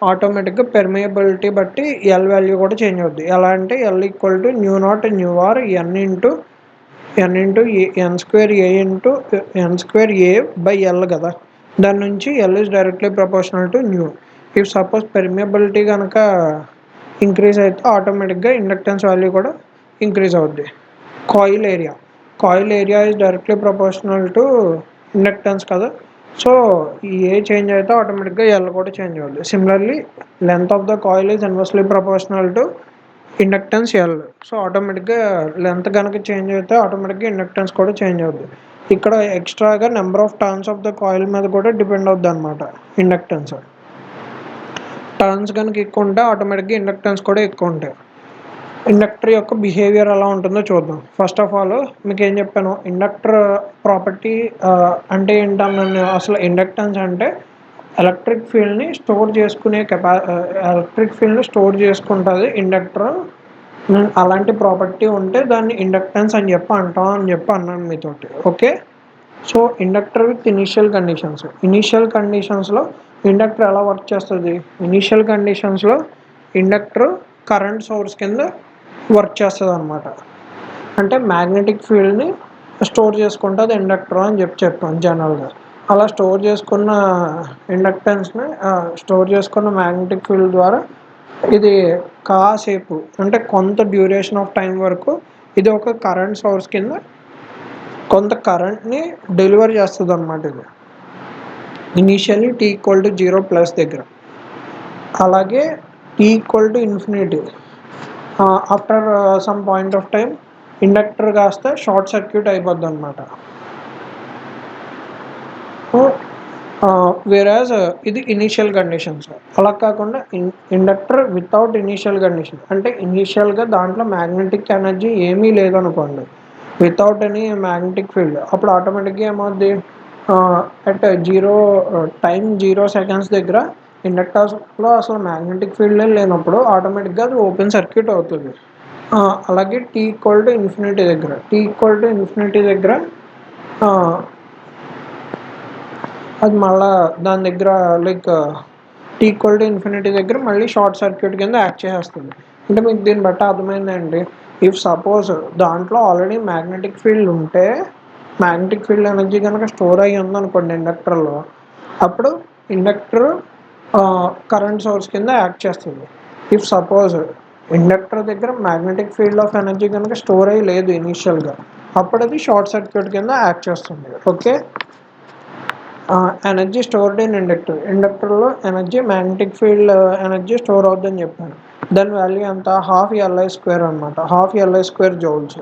ఆటోమేటిక్గా పెర్మియబిలిటీ బట్టి ఎల్ వాల్యూ కూడా చేంజ్ అవుద్ది. ఎలా అంటే L equal to mu naught mu R N square A into N square A by L కదా. దాని నుంచి L is directly proportional to mu. If suppose permeability కనుక ఇంక్రీజ్ అయితే ఆటోమేటిక్గా ఇండక్టెన్స్ వాల్యూ కూడా ఇంక్రీజ్ అవుద్ది. Coil area is directly proportional to inductance కదా. So ఈ ఏ చేంజ్ అయితే ఆటోమేటిక్గా ఎల్ కూడా చేంజ్ అవుద్ది. Similarly length of the coil is inversely proportional to inductance L. So ఆటోమేటిక్గా లెంత్ కనుక చేంజ్ అయితే ఆటోమేటిక్గా ఇండక్టెన్స్ కూడా చేంజ్ అవుద్ది. ఇక్కడ ఎక్స్ట్రాగా number of turns of the coil మీద కూడా డిపెండ్ అవుద్ది అనమాట. ఇండక్టెన్స్ టర్న్స్ కనుక ఎక్కువ ఉంటే ఆటోమేటిక్గా ఇండక్టెన్స్ కూడా ఎక్కువ ఉంటాయి. ఇండక్టర్ యొక్క బిహేవియర్ ఎలా ఉంటుందో చూద్దాం. ఫస్ట్ ఆఫ్ ఆల్ మీకు ఏం చెప్పాను, ఇండక్టర్ ప్రాపర్టీ అంటే ఏంటన్నాను. అసలు ఇండక్టెన్స్ అంటే ఎలక్ట్రిక్ ఫీల్డ్ని స్టోర్ చేసుకునే ఎలక్ట్రిక్ ఫీల్డ్ని స్టోర్ చేసుకుంటుంది ఇండక్టర్. అలాంటి ప్రాపర్టీ ఉంటే దాన్ని ఇండక్టెన్స్ అని అంటాం అని అన్నాను మీతోటి. Okay. So inductor with initial కండిషన్స్లో ఇండక్టర్ ఎలా వర్క్ చేస్తుంది. ఇనీషియల్ కండిషన్స్లో ఇండక్టర్ కరెంట్ సోర్స్ కింద వర్క్ చేస్తుంది అనమాట. అంటే మ్యాగ్నెటిక్ ఫీల్డ్ని స్టోర్ చేసుకుంటుంది ఇండక్టర్ అని చెప్పాను జనరల్గా. అలా స్టోర్ చేసుకున్న ఇండక్టెన్స్ని స్టోర్ చేసుకున్న మ్యాగ్నెటిక్ ఫీల్డ్ ద్వారా ఇది కాసేపు అంటే కొంత డ్యూరేషన్ ఆఫ్ టైం వరకు ఇది ఒక కరెంట్ సోర్స్ కింద కొంత కరెంట్ని డెలివర్ చేస్తుంది అనమాట. ఇది ఇనీషియల్లీ టీ ఈక్వల్ టు 0 దగ్గర. అలాగే t equal to infinity after some point of time inductor కాస్త షార్ట్ సర్క్యూట్ అయిపోద్ది అనమాట. వేరాజ్ ఇది ఇనీషియల్ కండిషన్స్. అలా కాకుండా ఇండక్టర్ వితౌట్ ఇనీషియల్ కండిషన్ అంటే ఇనీషియల్గా దాంట్లో మ్యాగ్నెటిక్ ఎనర్జీ ఏమీ లేదనుకోండి, వితౌట్ ఎనీ మ్యాగ్నెటిక్ ఫీల్డ్. అప్పుడు ఆటోమేటిక్గా ఏమవుద్ది, అట్ 0 సెకండ్స్ దగ్గర ఇండక్టర్స్లో అసలు మ్యాగ్నెటిక్ ఫీల్డ్ లేనప్పుడు ఆటోమేటిక్గా అది ఓపెన్ సర్క్యూట్ అవుతుంది. అలాగే టీ ఈక్వల్ టు ఇన్ఫినిటీ దగ్గర అది మళ్ళీ దాని దగ్గర like t equal to infinity దగ్గర మళ్ళీ షార్ట్ సర్క్యూట్ కింద యాక్ట్ చేస్తుంది. అంటే మీకు దీన్ని బట్టి అర్థమైందండి. ఇఫ్ సపోజ్ దాంట్లో ఆల్రెడీ మ్యాగ్నెటిక్ ఫీల్డ్ ఉంటే మ్యాగ్నెటిక్ ఫీల్డ్ ఎనర్జీ కనుక స్టోర్ అయ్యి ఉందనుకోండి ఇండక్టర్లో, అప్పుడు ఇండక్టర్ కరెంట్ సోర్స్ కింద యాక్ట్ చేస్తుంది. ఇఫ్ సపోజ్ ఇండక్టర్ దగ్గర మ్యాగ్నెటిక్ ఫీల్డ్ ఆఫ్ ఎనర్జీ కనుక స్టోర్ అయ్యి లేదు ఇనీషియల్గా, అప్పుడు అది షార్ట్ సర్క్యూట్ కింద యాక్ట్ చేస్తుంది. ఓకే. ఎనర్జీ స్టోర్డ్ ఇన్ ఇండక్టర్లో energy magnetic field energy store అవుతుందని చెప్పాను. దాని వాల్యూ ఎంత, ½ Li² అనమాట. ½ Li² జౌల్స్.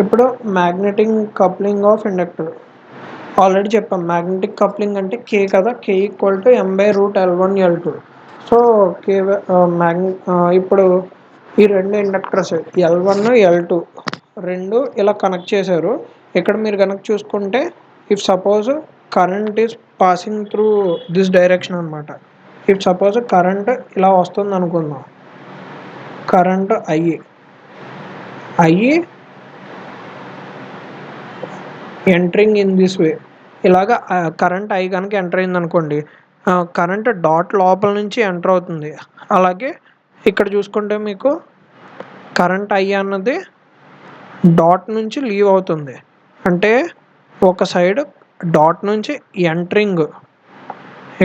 ఇప్పుడు magnetic coupling of inductor already చెప్పాం. మ్యాగ్నెటిక్ కప్లింగ్ అంటే K కదా, K equal to M/√L1 L2. So ఇప్పుడు ఈ రెండు ఇండక్టర్స్ L1 L2 రెండు ఇలా కనెక్ట్ చేశారు. ఇక్కడ మీరు కనుక చూసుకుంటే if suppose current is passing through this direction అనమాట. ఇఫ్ సపోజ్ కరెంట్ ఇలా వస్తుంది అనుకుందాం, current I entering in this way. ఇలాగా కరెంట్ ఐ కనుక ఎంటర్ అయింది అనుకోండి, కరెంట్ డాట్ లోపల నుంచి ఎంటర్ అవుతుంది. అలాగే ఇక్కడ చూసుకుంటే మీకు కరెంట్ ఐ అన్నది డాట్ నుంచి లీవ్ అవుతుంది. అంటే ఒక సైడ్ డాట్ నుంచి ఎంటరింగ్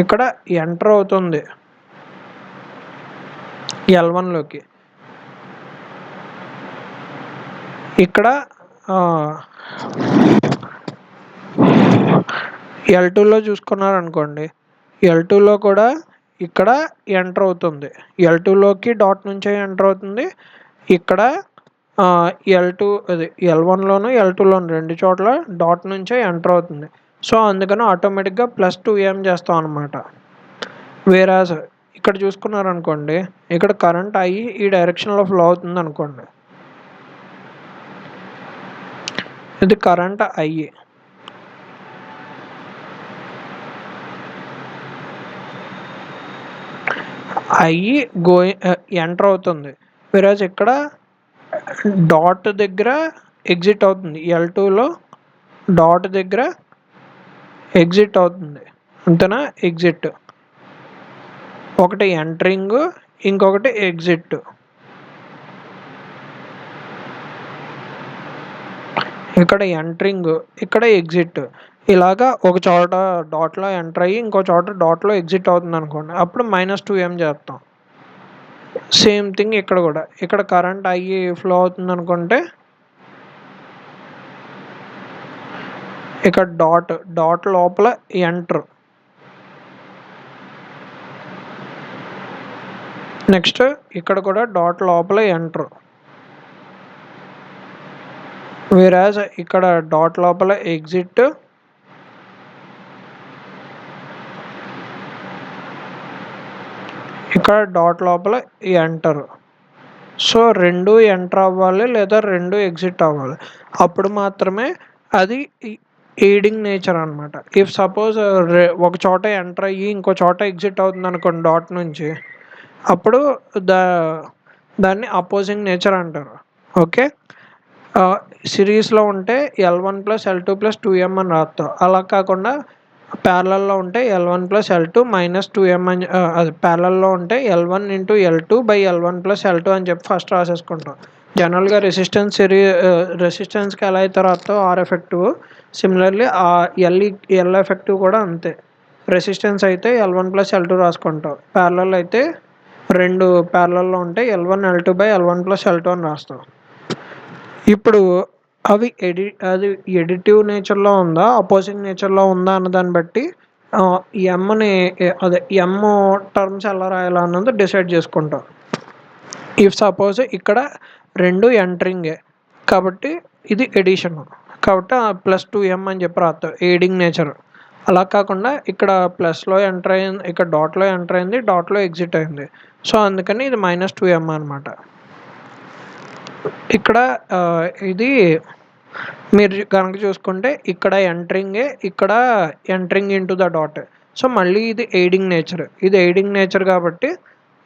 ఇక్కడ ఎంటర్ అవుతుంది L1లోకి. ఇక్కడ L2లో చూసుకున్నారనుకోండి, L2లో కూడా ఇక్కడ ఎంటర్ అవుతుంది. L2లోకి డాట్ నుంచే ఎంటర్ అవుతుంది. ఇక్కడ L2 అది L1లోను L2లోను రెండు చోట్ల డాట్ నుంచే ఎంటర్ అవుతుంది. సో అందుకని ఆటోమేటిక్గా +2M చేస్తాం అనమాట. వేరాజ్ ఇక్కడ చూసుకున్నారనుకోండి, ఇక్కడ కరెంట్ ఐ ఈ డైరెక్షన్లో ఫ్లో అవుతుంది అనుకోండి, ఇది కరెంట్ ఐ. అయ్యి ఎంటర్ అవుతుంది. వేరేజ్ ఇక్కడ డాట్ దగ్గర ఎగ్జిట్ అవుతుంది. L2లో డాట్ దగ్గర ఎగ్జిట్ అవుతుంది, అంతేనా? ఎగ్జిట్ ఒకటి ఎంటరింగ్, ఇంకొకటి ఎగ్జిట్. ఇక్కడ ఎంటరింగ్, ఇక్కడ ఎగ్జిట్. ఇలాగా ఒక చోట డాట్లో ఎంటర్ అయ్యి ఇంకో చోట డాట్లో ఎగ్జిట్ అవుతుంది అనుకోండి, అప్పుడు -2m చేస్తాం. సేమ్ థింగ్ ఇక్కడ కూడా, ఇక్కడ కరెంట్ అయ్యి ఫ్లో అవుతుంది అనుకుంటే ఇక్కడ డాట్ లోపల ఎంటర్, నెక్స్ట్ ఇక్కడ కూడా డాట్ లోపల ఎంటర్. వేరాజ్ ఇక్కడ డాట్ లోపల ఎగ్జిట్, ఇక్కడ డాట్ లోపల ఎంటర్. సో రెండు ఎంటర్ అవ్వాలి లేదా రెండు ఎగ్జిట్ అవ్వాలి, అప్పుడు మాత్రమే అది ఎయిడింగ్ నేచర్ అనమాట. ఇఫ్ సపోజ్ ఒక చోట ఎంటర్ అయ్యి ఇంకో చోట ఎగ్జిట్ అవుతుంది అనుకోండి డాట్ నుంచి, అప్పుడు దాన్ని అపోజింగ్ నేచర్ అంటారు. ఓకే, సిరీస్లో ఉంటే L1 + L2 + 2m అని రాస్తాం. అలా కాకుండా ప్యారలల్లో ఉంటే L1 + L2 - 2m అని, అది ప్యారలల్లో ఉంటే L1 × L2/L1 + L2 అని చెప్పి ఫస్ట్ రాసేసుకుంటాం. జనరల్గా రెసిస్టెన్స్కి ఎలా అయితే రాస్తాం R ఎఫెక్టివ్, సిమిలర్లీ ఆ L ఎఫెక్టివ్ కూడా అంతే. రెసిస్టెన్స్ అయితే L1 + L2 రాసుకుంటాం, ప్యారలల్ అయితే రెండు ప్యారలల్లో ఉంటే L1 L2/L1 + L2 అని రాస్తాం. ఇప్పుడు అది ఎడిటివ్ నేచర్లో ఉందా అపోజింగ్ నేచర్లో ఉందా అన్న దాన్ని బట్టి ఎమ్ని అదే ఎమ్ టర్మ్స్ ఎలా రాయాలా అన్నది డిసైడ్ చేసుకుంటాం. ఇఫ్ సపోజ్ ఇక్కడ రెండు ఎంటరింగే కాబట్టి ఇది ఎడిషన్, కాబట్టి +2m అని చెప్పి రాస్తాం, ఎయిడింగ్ నేచర్. అలా కాకుండా ఇక్కడ ప్లస్లో ఎంటర్ అయింది, ఇక్కడ డాట్లో ఎంటర్ అయింది, డాట్లో ఎగ్జిట్ అయింది, సో అందుకని ఇది -2m అనమాట. ఇక్కడ ఇది మీరు కనుక చూసుకుంటే ఇక్కడ ఎంటరింగే, ఇక్కడ entering into the dot. So మళ్ళీ ఇది ఎయిడింగ్ నేచర్ కాబట్టి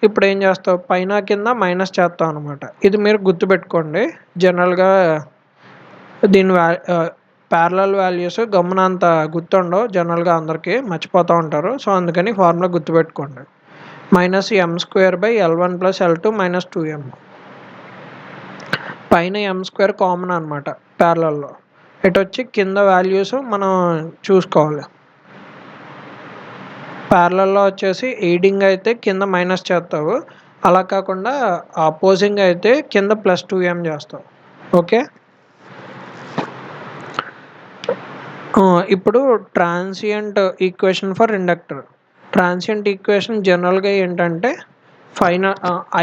ఇప్పుడు ఏం చేస్తావు, పైన కింద మైనస్ చేస్తాం అనమాట. ఇది మీరు గుర్తుపెట్టుకోండి. జనరల్గా దీని ప్యారలల్ వాల్యూస్ గమ్మున అంత గుర్తుండవు, జనరల్గా అందరికీ మర్చిపోతూ ఉంటారు. సో అందుకని ఫార్ములా గుర్తుపెట్టుకోండి, -m² L1 + L2 - 2m. పైన m² కామన్ అనమాట ప్యారలల్లో, ఇటు వచ్చి కింద వాల్యూస్ మనం చూసుకోవాలి. ప్యారలల్లో వచ్చేసి ఎయిడింగ్ అయితే కింద మైనస్ చేస్తావు, అలా కాకుండా అపోజింగ్ అయితే కింద +2m చేస్తావు. ఓకే, ఇప్పుడు transient equation for inductor. Transient equation జనరల్గా ఏంటంటే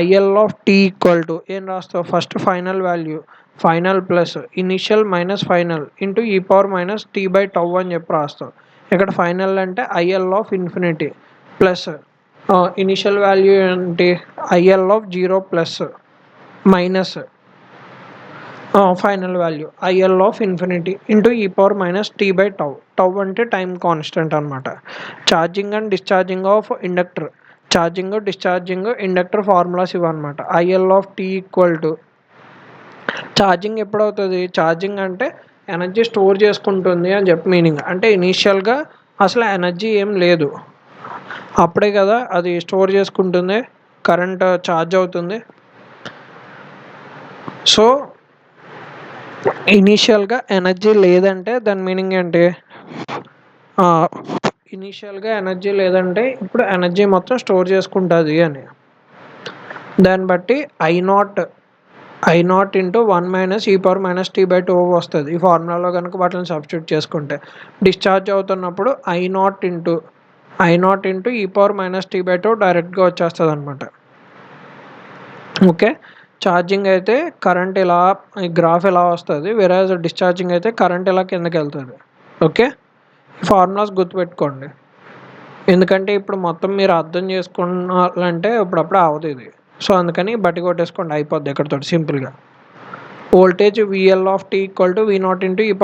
IL(t) ఏం రాస్తావు, first final value, final plus initial - final into e⁻t/τ అని చెప్పి రాస్తావు. ఇక్కడ ఫైనల్ అంటే IL∞ ప్లస్ ఇనిషియల్ వాల్యూ ఏంటి IL(0) plus minus final value IL∞ into e⁻t/τ. Tau అంటే టైం కాన్స్టెంట్ అనమాట. Charging and discharging of inductor, discharging inductor formulas ఇవన్నమాట. IL(t) charging ఎప్పుడవుతుంది, charging అంటే energy store చేసుకుంటుంది అని చెప్పి మీనింగ్. అంటే ఇనీషియల్గా అసలు ఎనర్జీ ఏం లేదు, అప్పుడే కదా అది స్టోర్ చేసుకుంటుంది, కరెంట్ ఛార్జ్ అవుతుంది. సో ఇనీషియల్గా ఎనర్జీ లేదంటే దాని మీనింగ్ ఏంటి, ఇనీషియల్గా ఎనర్జీ లేదంటే ఇప్పుడు ఎనర్జీ మొత్తం స్టోర్ చేసుకుంటుంది అని. దాన్ని బట్టి I0 × 1 - e⁻t/2 వస్తుంది ఈ ఫార్ములాలో కనుక వాటిని సబ్స్టిట్యూట్ చేసుకుంటే. డిశ్చార్జ్ అవుతున్నప్పుడు I0 × e⁻t/2 డైరెక్ట్గా వచ్చేస్తుంది అనమాట. ఓకే, ఛార్జింగ్ అయితే కరెంట్ ఇలా ఈ గ్రాఫ్ ఇలా వస్తుంది, వేరే డిశ్చార్జింగ్ అయితే కరెంట్ ఇలా కిందకి వెళ్తుంది. ఓకే, ఫార్ములాస్ గుర్తుపెట్టుకోండి, ఎందుకంటే ఇప్పుడు మొత్తం మీరు అర్థం చేసుకున్నారంటే ఇప్పుడప్పుడు అవదు ఇది. సో అందుకని బట్టి కొట్టేసుకోండి, అయిపోద్ది ఇక్కడతో సింపుల్గా. Voltage VL(t) = V0 ×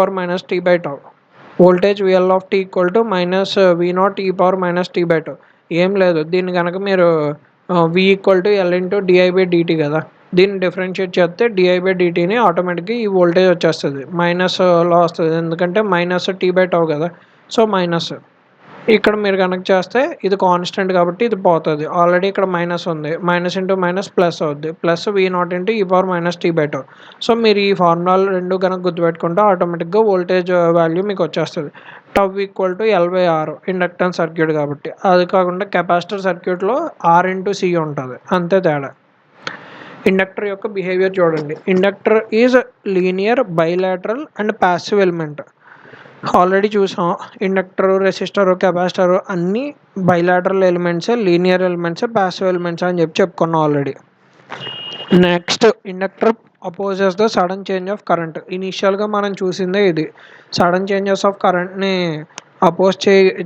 e⁻t/τ. Voltage VL(t) = -V0 e⁻t/τ. ఏం లేదు, దీన్ని కనుక మీరు వి ఈక్వల్ టు ఎల్ ఇంటూ డిఐ/డిటి కదా. దీన్ని డిఫరెన్షియేట్ చేస్తే డిఐ/డిటిని ఆటోమేటిక్గా ఈ వోల్టేజ్ వచ్చేస్తుంది, మైనస్లో వస్తుంది ఎందుకంటే మైనస్ టీ/టౌ కదా. సో మైనస్ ఇక్కడ మీరు కనెక్ట్ చేస్తే ఇది కాన్స్టెంట్ కాబట్టి ఇది పోతుంది. ఆల్రెడీ ఇక్కడ మైనస్ ఉంది, మైనస్ ఇంటూ మైనస్ ప్లస్ అవుద్ది, plus V0 into e⁻−t/τ. So మీరు ఈ ఫార్ములాలు రెండు కనుక గుర్తుపెట్టుకుంటే ఆటోమేటిక్గా వోల్టేజ్ వాల్యూ మీకు వచ్చేస్తుంది. Tau equal to L/R inductance circuit కాబట్టి. అది కాకుండా కెపాసిటర్ సర్క్యూట్లో R ఇంటూ C ఉంటుంది, అంతే తేడా. ఇండక్టర్ యొక్క బిహేవియర్ చూడండి. Inductor is linear, bilateral and passive element. Already చూసాం, ఇండక్టర్, రెసిస్టర్, కెపాసిటర్ అన్నీ bilateral elements, linear elements, passive elements అని చెప్పుకున్నాం already. Next, inductor opposes the sudden change of current. ఇనీషియల్గా మనం చూసిందే ఇది. సడన్ చేంజెస్ ఆఫ్ కరెంట్ని అపోజ్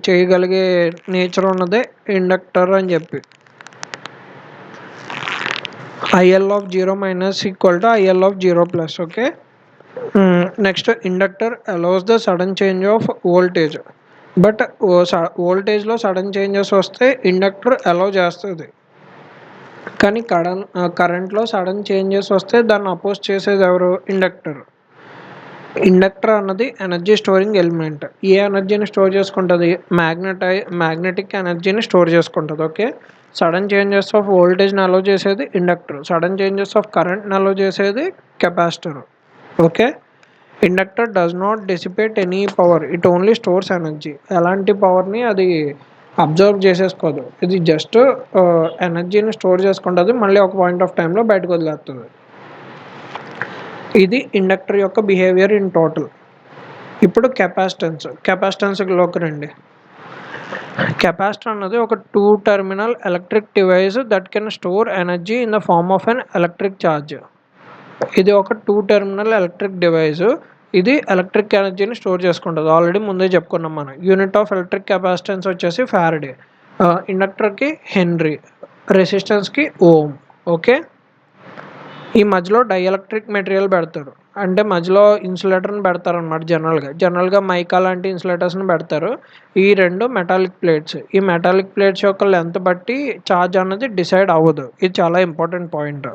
చేయగలిగే నేచర్ ఉన్నదే ఇండక్టర్ అని చెప్పి. IL(0 - IL(0 +). Okay. Next, inductor allows the sudden change of voltage. But వోల్టేజ్లో సడన్ చేంజెస్ వస్తే ఇండక్టర్ అలౌ చేస్తుంది, కానీ కరెంట్లో సడన్ చేంజెస్ వస్తే దాన్ని అపోజ్ చేసేది ఎవరు? ఇండక్టర్. ఇండక్టర్ అన్నది ఎనర్జీ స్టోరింగ్ ఎలిమెంట్. ఏ ఎనర్జీని స్టోర్ చేసుకుంటుంది? మ్యాగ్నెటిక్ ఎనర్జీని స్టోర్ చేసుకుంటుంది. ఓకే. సడన్ చేంజెస్ ఆఫ్ వోల్టేజ్ని అలౌ చేసేది ఇండక్టర్, సడన్ చేంజెస్ ఆఫ్ కరెంట్ని అలౌ చేసేది capacitor. Okay. Inductor does not dissipate any power, it only stores energy. ఎలాంటి పవర్ని అది అబ్జర్వ్ చేసేసుకోదు, ఇది జస్ట్ ఎనర్జీని స్టోర్ చేసుకుంటుంది, మళ్ళీ ఒక పాయింట్ ఆఫ్ టైంలో బయటకు వదిలేస్తుంది. ఇది ఇండక్టర్ యొక్క బిహేవియర్ ఇన్ టోటల్. ఇప్పుడు కెపాసిటెన్స్లోకి రండి. కెపాసిటర్ అన్నది ఒక 2 terminal electric device that can store energy in the form of an electric charge. ఇది ఒక 2 టెర్మినల్ ఎలక్ట్రిక్ డివైస్. ఇది ఎలక్ట్రిక్ ఎనర్జీని స్టోర్ చేసుకుంటుంది. ఆల్రెడీ ముందే చెప్పుకున్నాం మనం. యూనిట్ ఆఫ్ ఎలక్ట్రిక్ కెపాసిటెన్స్ వచ్చేసి ఫారడే, ఇండక్టర్కి హెన్రీ, రెసిస్టెన్స్కి ఓం. ఓకే. ఈ మధ్యలో డైఎలక్ట్రిక్ మెటీరియల్ పెడతారు, అంటే మధ్యలో ఇన్సులేటర్ని పెడతారు అన్నమాట. జనరల్గా మైకా లాంటి ఇన్సులేటర్స్ని పెడతారు. ఈ రెండు మెటాలిక్ ప్లేట్స్. ఈ మెటాలిక్ ప్లేట్స్ యొక్క లెంత్ బట్టి ఛార్జ్ అన్నది డిసైడ్ అవ్వదు. ఇది చాలా important point.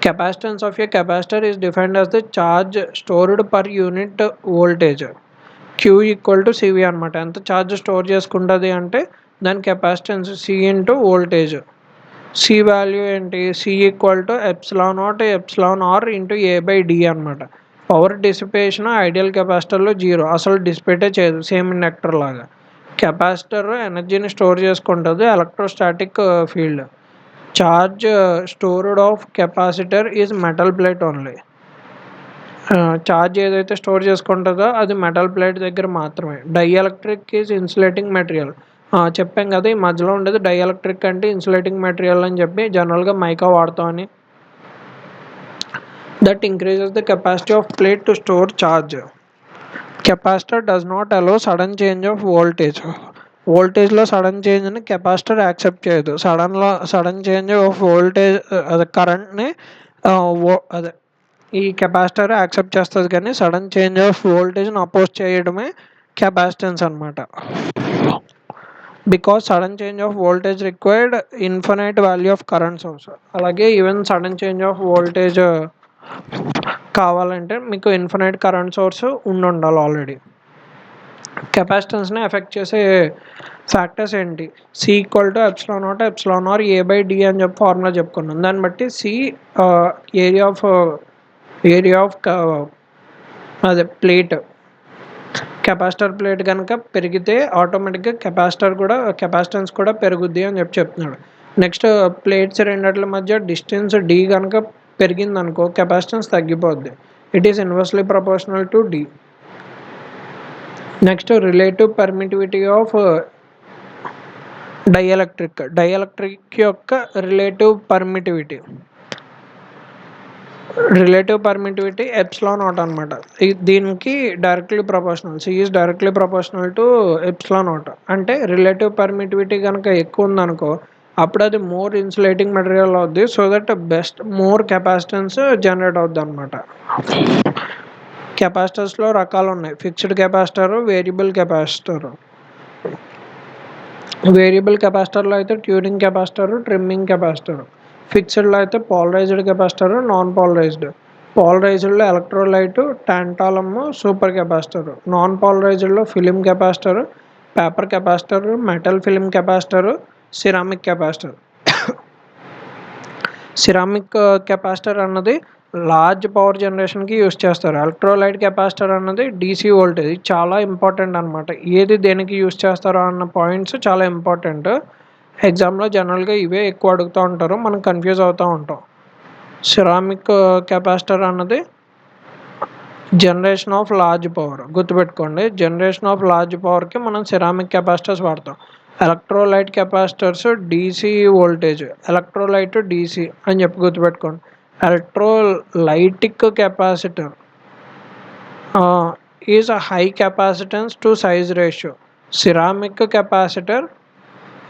Capacitance of a capacitor is defined as the charge stored per unit voltage. Q equal to CV అనమాట. ఎంత ఛార్జ్ స్టోర్ చేసుకుంటుంది అంటే దాని capacitance C into voltage. C value ఏంటి? C equal to ε0 into A/D అనమాట. Power dissipation ideal కెపాసిటర్లో 0, అసలు డిసిపేటే చేయదు, సేమ్ ఇండక్టర్ లాగా. కెపాసిటర్ ఎనర్జీని స్టోర్ చేసుకుంటుంది, electrostatic field. Charge stored of capacitor is metal plate only. Charge ఏదైతే స్టోర్ చేసుకుంటుందో అది మెటల్ ప్లేట్ దగ్గర మాత్రమే. Dielectric is insulating material. చెప్పాం కదా, ఈ మధ్యలో ఉండేది డైఎలక్ట్రిక్ అంటే ఇన్సులేటింగ్ మెటీరియల్ అని చెప్పి. జనరల్గా మైకా వాడతామని. That increases the capacity of plate to store charge. Capacitor does not allow sudden change of voltage. వోల్టేజ్లో సడన్ చేంజ్ని కెపాసిటర్ యాక్సెప్ట్ చేయదు. సడన్ చేంజ్ ఆఫ్ వోల్టేజ్ అదే కరెంట్ని అదే ఈ కెపాసిటర్ యాక్సెప్ట్ చేస్తుంది, కానీ సడన్ చేంజ్ ఆఫ్ వోల్టేజ్ని అపోజ్ చేయడమే కెపాసిటెన్స్ అనమాట. Because sudden change of voltage required infinite value of current source. అలాగే even sudden change of voltage కావాలంటే మీకు ఇన్ఫినైట్ కరెంట్ సోర్స్ ఉండాలి ఆల్రెడీ. కెపాసిటెన్స్ని ఎఫెక్ట్ చేసే ఫ్యాక్టర్స్ ఏంటి? C ఈక్వల్ టు ε0 A/D అని చెప్పి ఫార్ములా చెప్పుకున్నాం. దాన్ని బట్టి C ఏరియా ఆఫ్ అదే ప్లేట్, కెపాసిటర్ ప్లేట్ కనుక పెరిగితే ఆటోమేటిక్గా కెపాసిటెన్స్ కూడా పెరుగుద్ది అని చెప్తున్నాడు. నెక్స్ట్, ప్లేట్స్ రెండిట్ల మధ్య డిస్టెన్స్ D కనుక పెరిగింది అనుకో, కెపాసిటెన్స్ తగ్గిపోద్ది. It is inversely proportional to D. Next, relative permittivity of dielectric యొక్క రిలేటివ్ పర్మిటివిటీ ε0 అనమాట. దీనికి directly proportional. C is directly proportional to ε0. అంటే రిలేటివ్ పర్మిటివిటీ కనుక ఎక్కువ ఉందనుకో, అప్పుడు అది మోర్ ఇన్సులేటింగ్ మెటీరియల్ అవుద్ది. So that more capacitance generate అవుద్ది అనమాట. కెపాసిటర్స్లో రకాలు ఉన్నాయి: fixed capacitor, variable capacitor. Variable కెపాసిటర్లో అయితే ట్యూనింగ్ కెపాసిటర్, ట్రిమ్మింగ్ కెపాసిటర్. ఫిక్స్డ్లో అయితే పోలరైజ్డ్ కెపాసిటర్, నాన్ పోలరైజ్డ్. పోలరైజ్డ్లో electrolyte, tantalum, super capacitor. Non పోలరైజ్డ్లో film capacitor, paper capacitor, metal film capacitor, ceramic capacitor. Ceramic capacitor అన్నది లార్జ్ పవర్ జనరేషన్కి use చేస్తారు. Electrolyte capacitor అన్నది డీసీ వోల్టేజ్. ఇది చాలా ఇంపార్టెంట్ అనమాట. ఏది దేనికి యూస్ చేస్తారో అన్న పాయింట్స్ చాలా ఇంపార్టెంట్. ఎగ్జామ్లో జనరల్గా ఇవే ఎక్కువ అడుగుతూ ఉంటారు, మనం కన్ఫ్యూజ్ అవుతూ ఉంటాం. సిరామిక్ కెపాసిటర్ అన్నది జనరేషన్ ఆఫ్ లార్జ్ పవర్. గుర్తుపెట్టుకోండి, జనరేషన్ ఆఫ్ లార్జ్ పవర్కి మనం సిరామిక్ కెపాసిటర్స్ వాడతాం. Electrolyte capacitors DC voltage, electrolyte DC అని చెప్పి గుర్తుపెట్టుకోండి. Electrolytic capacitor is a high capacitance to size ratio. Ceramic capacitor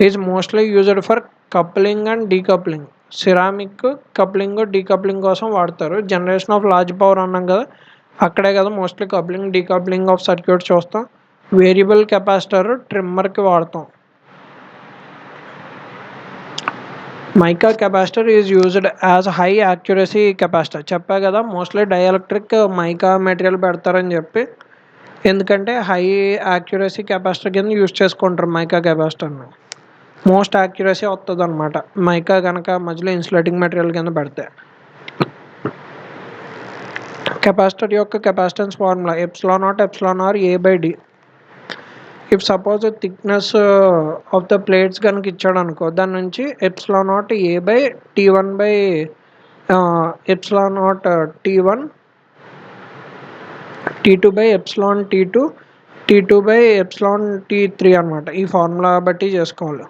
is mostly used for coupling and decoupling. Ceramic coupling, decoupling కోసం వాడతారు. Generation of large power అన్నాం కదా, అక్కడే కదా mostly coupling, decoupling of circuits చూస్తాం. వేరియబుల్ కెపాసిటర్ ట్రిమ్మర్కి వాడతాం. Mica capacitor is used as high accuracy capacitor. చెప్పా కదా మోస్ట్లీ డైఎలక్ట్రిక్ మైకా మెటీరియల్ పెడతారని చెప్పి, ఎందుకంటే హై యాక్యురసీ కెపాసిటర్ కింద యూజ్ చేసుకుంటారు మైకా కెపాసిటర్ని. మోస్ట్ యాక్యురసీ వస్తుంది అనమాట మైకా కనుక మధ్యలో ఇన్సులేటింగ్ మెటీరియల్ కింద పెడితే. కెపాసిటర్ యొక్క capacitance formula epsilon naught epsilon R A by d. If suppose thickness of the plates కనుక ఇచ్చాడు అనుకో, దాని నుంచి epsilon naught A by T1 by epsilon naught T1, T2 by epsilon T2, T2 by epsilon T3 అనమాట. ఈ formula బట్టి చేసుకోవాలి.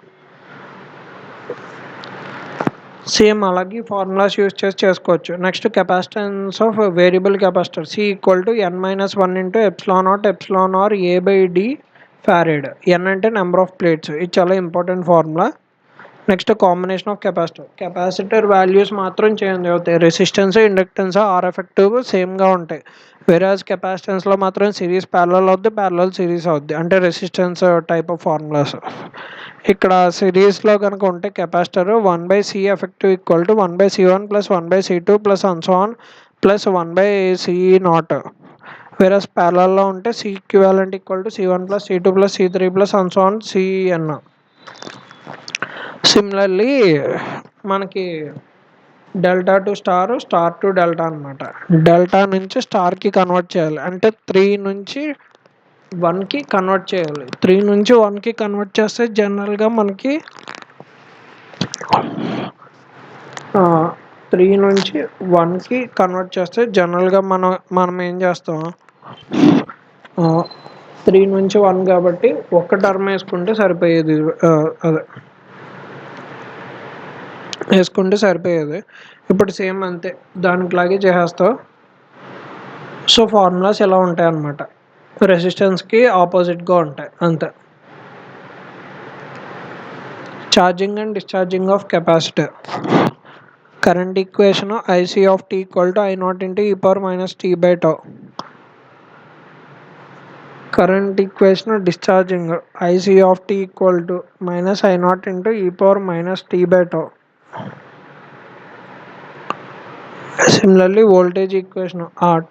Same అలాగే ఫార్ములాస్ యూజ్ చేసి చేసుకోవచ్చు. Next capacitance of variable capacitor C equal to n-1 into epsilon naught epsilon R A by D farad. N అంటే number of plates. ఇది చాలా important formula. Next combination of capacitor. Capacitor values మాత్రం change అవుతాయి. Resistance, inductance, are effective సేమ్గా ఉంటాయి. Whereas కెపాసిటెన్స్లో మాత్రం series parallel అవుద్ది, ప్యారలల్ సిరీస్ అవుద్ది. అంటే రెసిస్టెన్స్ టైప్ ఆఫ్ ఫార్ములాస్. ఇక్కడ సిరీస్లో కనుక ఉంటే capacitor 1/C effective equal to 1/C1 plus 1/C2 plus and so on plus 1/C0. Whereas ప్యారలల్లో ఉంటే C equivalent equal to C1 plus C2 plus C3 plus and so on CN. Similarly మనకి delta to star, star to delta అనమాట. Delta నుంచి స్టార్కి convert చేయాలి, అంటే 3 నుంచి 1కి కన్వర్ట్ చేయాలి. 3 నుంచి 1కి కన్వర్ట్ చేస్తే జనరల్గా మనకి 3 నుంచి 1కి కన్వర్ట్ చేస్తే జనరల్గా మనం ఏం చేస్తాం, 3 నుంచి 1 కాబట్టి ఒక్క టర్మ్ వేసుకుంటే సరిపోయేది. వేసుకుంటే సరిపోయేది. ఇప్పుడు సేమ్ అంతే, దానికిలాగే చేసేస్తావు. సో ఫార్ములాస్ ఎలా ఉంటాయి అన్నమాట, రెసిస్టెన్స్కి ఆపోజిట్గా ఉంటాయి అంతే. Charging and discharging of capacitor. Current equation IC of T equal to I0 into e power minus T by tau. Current equation discharging IC of T equal to minus I0 into e power minus T by tau. Similarly voltage equation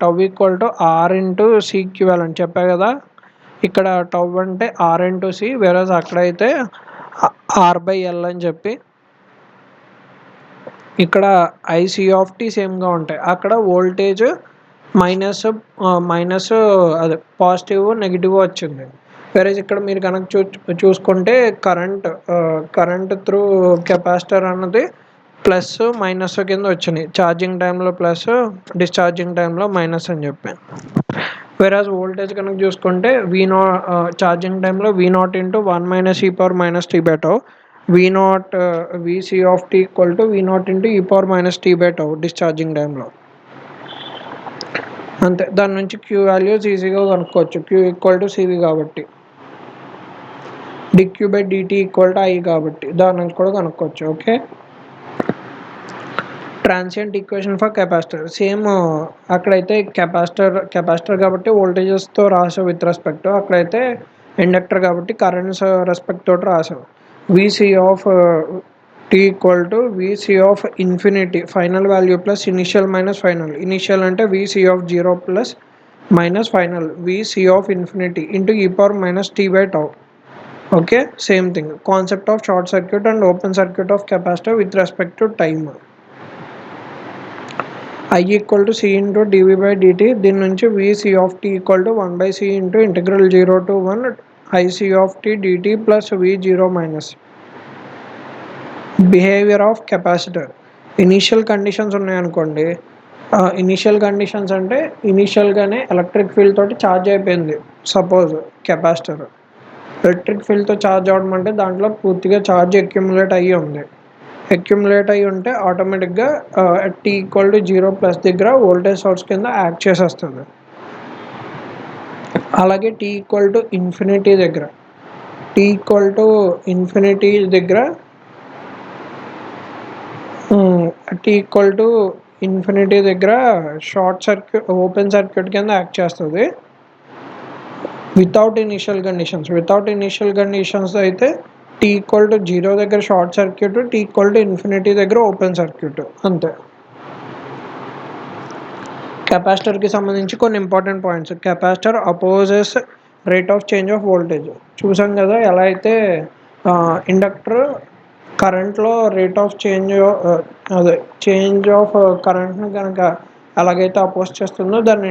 tau equal to R into C equivalent. చెప్పా కదా, ఇక్కడ tau అంటే are into C, వేరేజ్ అక్కడైతే R/L అని చెప్పి. ఇక్కడ IC of T సేమ్గా ఉంటాయి. అక్కడ వోల్టేజ్ మైనస్ అదే పాజిటివ్ నెగిటివ్ వచ్చింది. వేరేజ్ ఇక్కడ మీరు కనుక చూసుకుంటే కరెంట్ త్రూ కెపాసిటర్ అన్నది ప్లస్ మైనస్ కింద వచ్చినాయి. ఛార్జింగ్ టైంలో ప్లస్, డిశ్చార్జింగ్ టైంలో మైనస్ అని చెప్పి. వేరేజ్ వోల్టేజ్ కనుక చూసుకుంటే ఛార్జింగ్ టైంలో V0 into 1 - e power minus T by tau. VC of T equal to V0 into e power minus T by tau discharging టైంలో. అంతే, దాని నుంచి Q వాల్యూస్ ఈజీగా కనుక్కోవచ్చు. Q ఈక్వల్ టు CV కాబట్టి, dQ by dt equal to I కాబట్టి దాని నుంచి కూడా కనుక్కోవచ్చు. Okay. Transient equation for capacitor. Same అక్కడైతే కెపాసిటర్ కాబట్టి వోల్టేజెస్తో రాసావు విత్ రెస్పెక్ట్, అక్కడైతే ఇండక్టర్ కాబట్టి కరెంట్స్ రెస్పెక్ట్ తోటి రాసావు. Vc of t equal to Vc of infinity final value plus initial minus final. Initial ante Vc of 0 plus minus final Vc of infinity into e power minus t by tau. Okay, same thing. Concept of short circuit and open circuit of capacitor with respect to time. I equal to C into dV by dt. దీని నుంచి Vc of t equal to 1 by C into integral 0 to 1 Ic of t dt plus V0 minus. Behaviour of capacitor. Initial conditions ఉన్నాయనుకోండి, initial conditions అంటే ఇనీషియల్గానే electric field తోటి charge అయిపోయింది. Suppose capacitor electric ఫీల్డ్తో charge అవడం అంటే దాంట్లో పూర్తిగా charge accumulate అయ్యి ఉంది. అక్యుములేట్ అయ్యి ఉంటే ఆటోమేటిక్గా టీ ఈక్వల్ టు 0 ప్లస్ దగ్గర వోల్టేజ్ సోర్స్ కింద యాక్ట్ చేసేస్తుంది. అలాగే టీ ఈక్వల్ టు ఇన్ఫినిటీ దగ్గర షార్ట్ సర్క్యూట్ ఓపెన్ సర్క్యూట్ కింద యాక్ట్ చేస్తుంది. వితౌట్ ఇనిషియల్ కండిషన్స్ అయితే టీ ఈక్వల్ టు 0 దగ్గర short circuit, t equal to infinity దగ్గర ఓపెన్ సర్క్యూట్, అంతే. కెపాసిటర్కి సంబంధించి కొన్ని important points. Capacitor opposes rate of change of voltage. చూసాం కదా ఎలా అయితే ఇండక్టర్ కరెంట్లో రేట్ ఆఫ్ చేంజ్ ఆఫ్ కరెంట్ని కనుక ఎలాగైతే అపోజ్ చేస్తుందో దాన్ని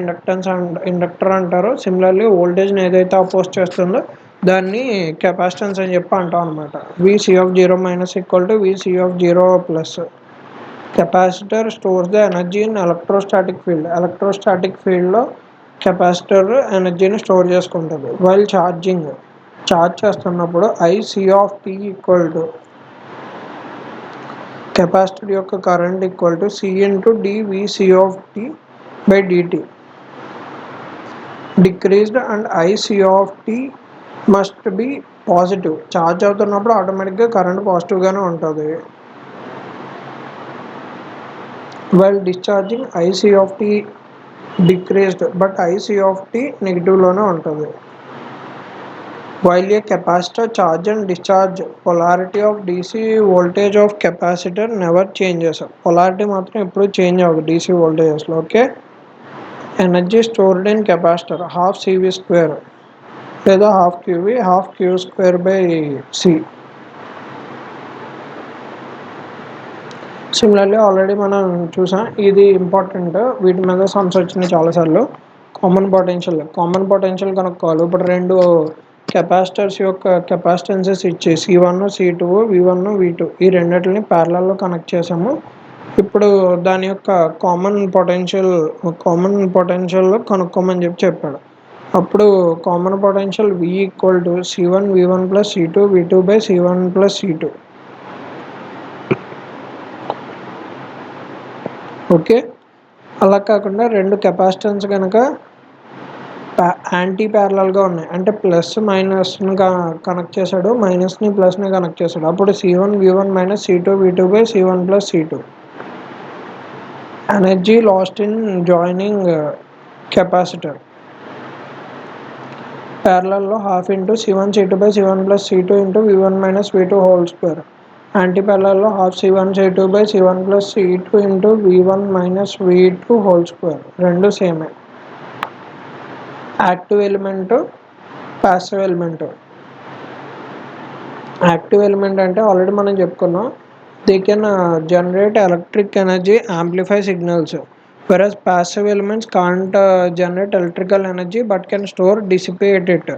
ఇండక్టర్ అంటారు. సిమిలర్లీ వోల్టేజ్ని ఏదైతే అపోజ్ చేస్తుందో దాన్ని కెపాసిటెన్స్ అని చెప్పి అంటాం అనమాట. Vc of 0 minus equal to Vc of 0 plus. Capacitor stores the energy in electrostatic ఫీల్డ్లో కెపాసిటర్ ఎనర్జీని స్టోర్ చేసుకుంటుంది. వైల్ ఛార్జ్ చేస్తున్నప్పుడు Ic of t equal to capacitor యొక్క current equal to C into dVc of t by dt. Decreased and Ic of t must be positive. Charge అవుతున్నప్పుడు ఆటోమేటిక్గా current పాజిటివ్గానే ఉంటుంది. While discharging Ic of t decreased but Ic of t నెగిటివ్లోనే ఉంటుంది. While a capacitor charge and discharge polarity of DC voltage of capacitor never changes. Polarity మాత్రం ఎప్పుడు change అవ్వదు DC వోల్టేజెస్లో. Okay. Energy stored in capacitor ½ CV² లేదా ½ Q² by C. Similarly already మనం చూసాం, ఇది ఇంపార్టెంట్. వీటి మీద సమ్స్ వచ్చినాయి చాలాసార్లు. కామన్ పొటెన్షియల్ కనుక్కోవాలి. ఇప్పుడు రెండు కెపాసిటర్స్ యొక్క కెపాసిటెన్సెస్ ఇచ్చి C1 C2 V1 V2 ఈ రెండింటిని ప్యారలల్లో కనెక్ట్ చేసాము. ఇప్పుడు దాని యొక్క కామన్ పొటెన్షియల్ కనుక్కోమని చెప్పాడు. అప్పుడు common potential V equal to C1 V1 plus C2 V2 by C1 plus C2. Okay. అలా కాకుండా రెండు కెపాసిటెన్స్ కనుక యాంటీ ప్యారలల్గా ఉన్నాయి అంటే ప్లస్ మైనస్ని కనెక్ట్ చేశాడు, మైనస్ని ప్లస్ని కనెక్ట్ చేశాడు. అప్పుడు C1 V1 minus C2 V2 by C1 plus C2. Energy lost in joining capacitor ప్యారలల్లో ½ into C1 C2 by C1 plus C2 into V1 minus V2 whole square. Anti ప్యారలల్లో ½ C1 C2 by C1 plus C2 into V1 minus V2 whole square. రెండు సేమే. Active element, passive element. Active element అంటే already మనం చెప్పుకున్నాం, they can generate electric energy, amplify signals. whereas passive elements can't generate electrical energy but can store, dissipate it.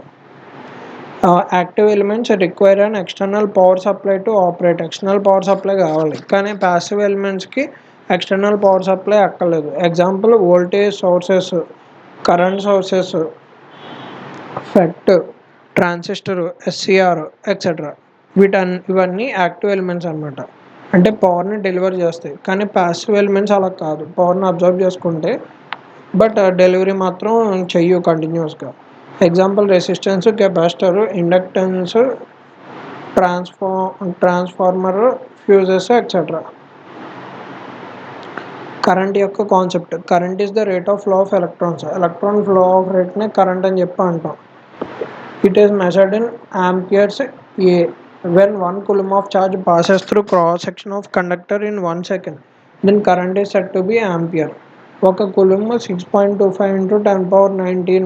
Active elements require an external power supply to operate. External power supply కావాలి, కానీ passive elements కి external power supply అక్కర్లేదు. Example voltage sources, current sources, FET, transistor, SCR etcetera. ఇవన్నీ active elements అనమాట. అంటే పవర్ని deliver చేస్తాయి. కానీ ప్యాసివ్ ఎలిమెంట్స్ అలా కాదు, పవర్ని అబ్జర్వ్ చేసుకుంటే బట్ డెలివరీ మాత్రం చెయ్యు కంటిన్యూస్గా. Example resistance, capacitor, inductance, transformer, fuses etcetera. Current యొక్క concept. Current is the rate of flow of electrons. Electron flow of రేట్నే కరెంట్ అని చెప్పి అంటాం. It is measured in amperes A. when 1 coulomb of charge passes through cross section of conductor in 1 second, then current is said to be ampere. ఒక coulomb 6.25 into 10 power 19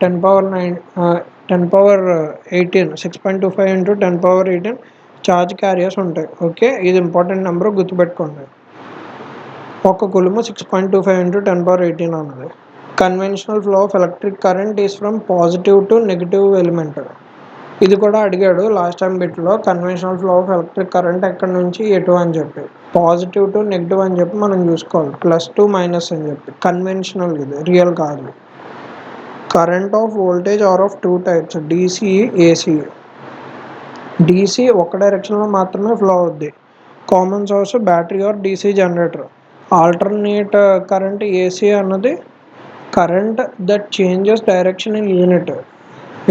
10 power 9 10 power 18 6.25 into 10 power 18 charge carriers ఉంటాయి. Okay, ఇది important number గుర్తుపెట్టుకోండి. ఒక coulomb 6.25 into 10 power 18 అన్నది. Conventional flow of electric current is from positive to negative element. ఇది కూడా అడిగాడు last time బిట్లో. Conventional flow of electric current ఎక్కడి నుంచి ఎటు అని చెప్పి, పాజిటివ్ టు నెగిటివ్ అని చెప్పి మనం చూసుకోవాలి, ప్లస్ టు మైనస్ అని చెప్పి. కన్వెన్షనల్, ఇది రియల్ కాదు. Current of voltage are of two types, DC, AC. DC ఒక డైరెక్షన్లో మాత్రమే ఫ్లో అవుద్ది, common source, battery or DC generator. Alternate current AC అన్నది current that changes direction in unit,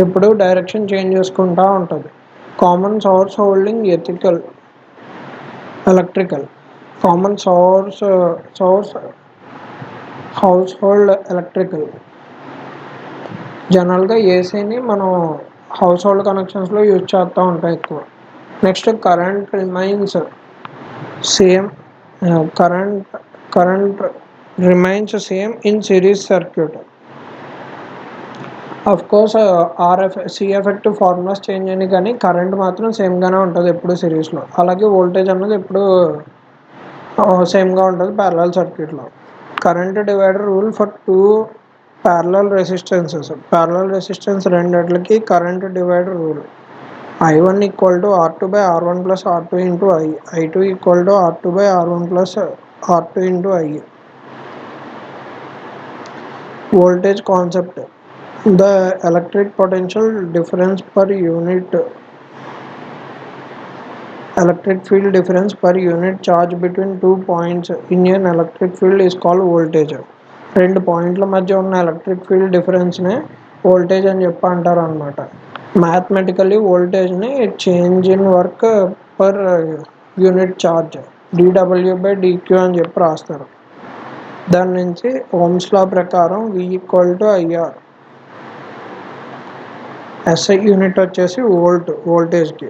ఎప్పుడు డైరెక్షన్ చేంజ్ చేసుకుంటూ ఉంటుంది. Common source holding electrical. Common source household electrical. జనరల్గా ఏసీని మనం హౌస్ హోల్డ్ కనెక్షన్స్లో యూజ్ చేస్తూ ఉంటాం ఎక్కువ. Next current remains same current remains same in series circuit. Of course C effective formulas change అయినాయి, కానీ కరెంట్ మాత్రం సేమ్గానే ఉంటుంది ఎప్పుడు సిరీస్లో. అలాగే వోల్టేజ్ అన్నది ఎప్పుడు సేమ్గా ఉంటుంది ప్యారలల్ సర్క్యూట్లో. Current divider rule for two parallel resistances. Parallel resistance రెండిట్లకి current divider rule. I1 equal to R2/R1 plus R2 into I. I2 equal to R2/R1 plus R2 into I. Voltage concept. The electric potential difference per unit electric field difference per unit charge between 2 points in an electric field is called voltage. రెండు పాయింట్ల మధ్య ఉన్న electric field డిఫరెన్స్నే voltage అని చెప్పి అంటారు అనమాట. Mathematically వోల్టేజ్ని change in work per unit charge dW/dq అని చెప్పి రాస్తారు. దాని నుంచి ఓమ్స్ లా ప్రకారం V equal to IR. SI unit వచ్చేసి వోల్టేజ్కి.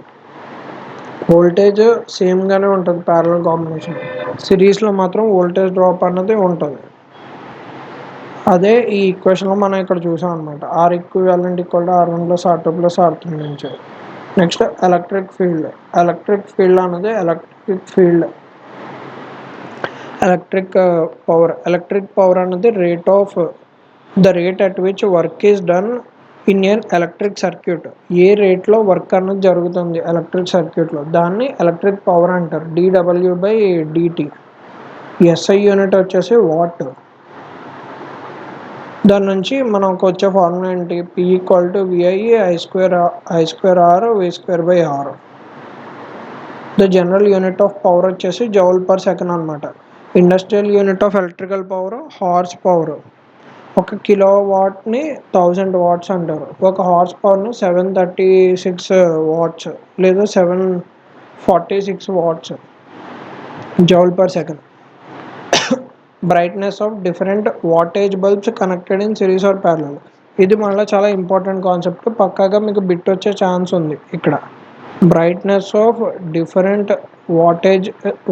వోల్టేజ్ సేమ్గానే ఉంటుంది ప్యారలల్ కాంబినేషన్, సిరీస్లో మాత్రం వోల్టేజ్ డ్రాప్ అన్నది ఉంటుంది. అదే ఈ ఈక్వేషన్లో మనం ఇక్కడ చూసాం అనమాట. R equivalent equal to R1 plus R2 plus R3 నుంచి. Next electric field. Electric field అన్నది ఎలక్ట్రిక్ పవర్ అన్నది rate at which work is done in an electric circuit. ఏ రేట్లో వర్క్ అన్నది జరుగుతుంది ఎలక్ట్రిక్ సర్క్యూట్లో, దాన్ని ఎలక్ట్రిక్ పవర్ అంటారు, dW/dt. ఎస్ఐ యూనిట్ వచ్చేసి వాట్. దాని నుంచి మనకు వచ్చే ఫార్ములా ఏంటి, P equal to VI I²R V²/R. The general unit of power వచ్చేసి జౌల్ పర్ సెకండ్ అనమాట. Industrial unit of electrical power horse power. ఒక కిలో వాట్ని 1000 వాట్స్ అంటారు. ఒక హార్స్ పవర్ని 736 వాట్స్ లేదా 746 watts joule per second. Brightness of different wattage bulbs connected in series or parallel. ఇది మళ్ళీ చాలా ఇంపార్టెంట్ కాన్సెప్ట్, పక్కాగా మీకు బిట్ వచ్చే ఛాన్స్ ఉంది ఇక్కడ. Brightness of different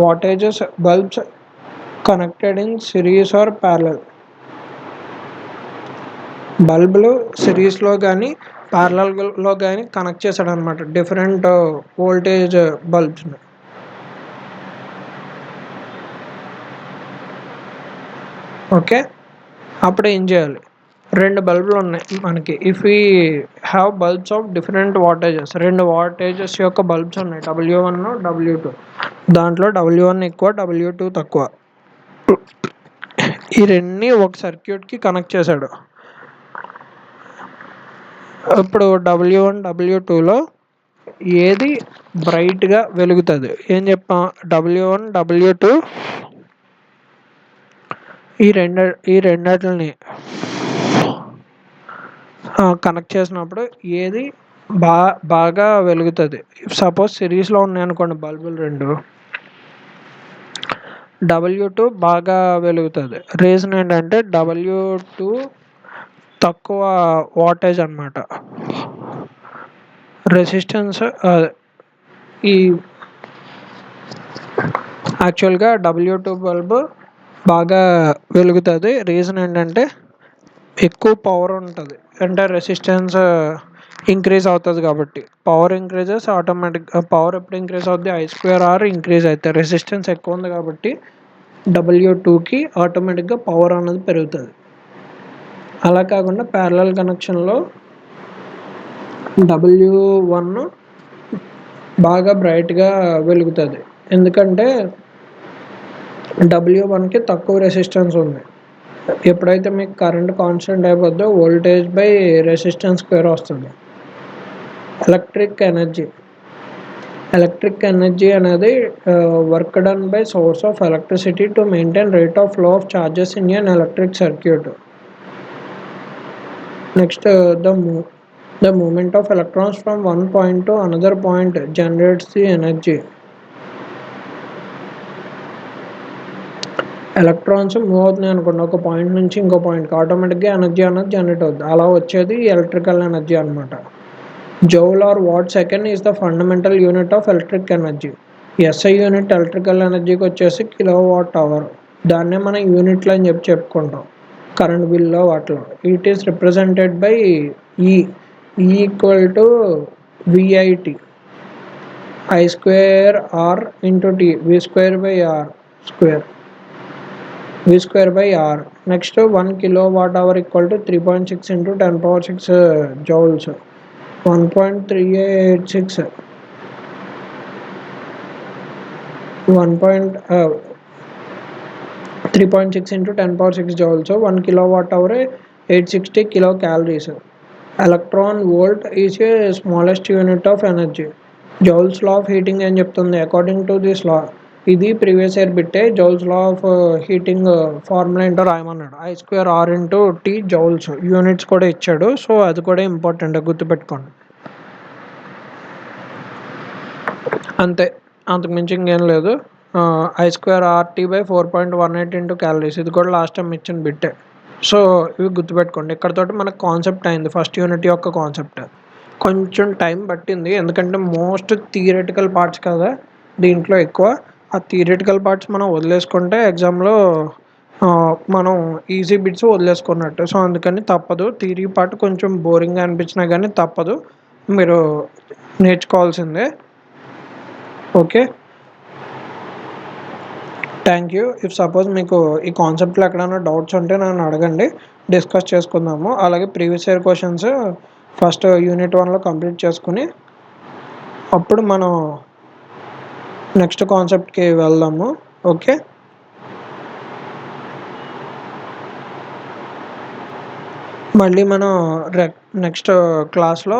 wattages bulbs connected in series or parallel. బల్బులు సిరీస్లో కానీ ప్యారలల్లో కానీ కనెక్ట్ చేశాడు అనమాట డిఫరెంట్ వోల్టేజ్ బల్బ్స్ని. ఓకే, అప్పుడు ఏం చేయాలి, రెండు బల్బులు ఉన్నాయి మనకి. If we have bulbs of different wattages, రెండు వాటేజెస్ యొక్క బల్బ్స్ ఉన్నాయి, W1 W2. దాంట్లో W1 ఎక్కువ, W2 తక్కువ. ఈ రెండుని ఒక సర్క్యూట్కి కనెక్ట్ చేశాడు. ఇప్పుడు W1 W2లో ఏది బ్రైట్గా వెలుగుతుంది ఏం చెప్పాం, W1 W2 ఈ రెండిటిని కనెక్ట్ చేసినప్పుడు ఏది బాగా వెలుగుతుంది. సపోజ్ సిరీస్లో ఉన్నాయనుకోండి బల్బులు రెండు, W2 బాగా వెలుగుతుంది. రీజన్ ఏంటంటే W2 తక్కువ వాటేజ్ అనమాట, రెసిస్టెన్స్ ఈ యాక్చువల్గా W2 బల్బ్ బాగా వెలుగుతుంది. రీజన్ ఏంటంటే ఎక్కువ పవర్ ఉంటుంది, అంటే రెసిస్టెన్స్ ఇంక్రీజ్ అవుతుంది కాబట్టి. పవర్ ఇంక్రీజెస్ ఆటోమేటిక్గా, పవర్ ఎప్పుడు ఇంక్రీజ్ అవుతుంది, I2R ఇంక్రీజ్ అవుతుంది. రెసిస్టెన్స్ ఎక్కువ ఉంది కాబట్టి W2కి ఆటోమేటిక్గా పవర్ అనేది పెరుగుతుంది. అలా కాకుండా ప్యారలల్ కనెక్షన్లో W1 బాగా బ్రైట్గా వెలుగుతుంది, ఎందుకంటే W1కి తక్కువ రెసిస్టెన్స్ ఉంది. ఎప్పుడైతే మీకు కరెంట్ కాన్స్టెంట్ అయిపోద్దో వోల్టేజ్ బై రెసిస్టెన్స్ స్క్వేర్ వస్తుంది. ఎలక్ట్రిక్ ఎనర్జీ అనేది work done by source of electricity to maintain rate of flow of charges in an electric circuit. Next the movement of electrons from one point to another point generates the energy. Electrons move అవుతున్నాయి అనుకోండి, ఒక point నుంచి ఇంకో పాయింట్కి, ఆటోమేటిక్గా energy అనేది generate అవుతుంది. అలా వచ్చేది ఎలక్ట్రికల్ ఎనర్జీ అనమాట. Joule or watt second is the fundamental unit of electric energy. SI unit electrical ఎనర్జీకి వచ్చేసి కిలోవాట్ అవర్. దాన్నే మనం యూనిట్లు అని చెప్పుకుంటాం కరెంట్ బిల్లో వాటిలో. It is represented by E equal to VIT I2R into T V square by R. Next 1 kilowatt hour equal to 3.6 into 10 power 6 joules. 1.386 3.6 into 10 power 6 joules. 1 kilowatt hour 860 kilocalories. Electron volt is a smallest unit of energy. Joule's law of heating అని చెప్తుంది. According to this law, ఇది previous year బిట్టే. Joule's law of heating formula ఏంటో రాయమన్నాడు. I2R into T joules. Units కూడా ఇచ్చాడు, so అది కూడా ఇంపార్టెంట్, గుర్తుపెట్టుకోండి. అంతే, అంతకుమించి ఇంకేం లేదు. I2RT by 4.18 into calories. ఇది కూడా లాస్ట్ టైం ఇచ్చిన బిట్టే, సో ఇవి గుర్తుపెట్టుకోండి. ఇక్కడతోటి మనకు కాన్సెప్ట్ అయింది, ఫస్ట్ యూనిట్ యొక్క కాన్సెప్ట్. కొంచెం టైం పట్టింది, ఎందుకంటే మోస్ట్ థియరిటికల్ పార్ట్స్ కదా దీంట్లో ఎక్కువ. ఆ థియరిటికల్ పార్ట్స్ మనం వదిలేసుకుంటే ఎగ్జామ్లో మనం ఈజీ బిట్స్ వదిలేసుకున్నట్టు. సో అందుకని తప్పదు, థియరీ పార్ట్ కొంచెం బోరింగ్గా అనిపించినా కానీ తప్పదు, మీరు నేర్చుకోవాల్సిందే. Okay, thank you. If suppose మీకు ఈ కాన్సెప్ట్లో ఎక్కడైనా డౌట్స్ ఉంటే నన్ను అడగండి, డిస్కస్ చేసుకుందాము. అలాగే previous year questions first unit 1లో కంప్లీట్ చేసుకుని అప్పుడు మనం నెక్స్ట్ కాన్సెప్ట్కి వెళ్దాము. ఓకే, మళ్ళీ మనం నెక్స్ట్ క్లాస్లో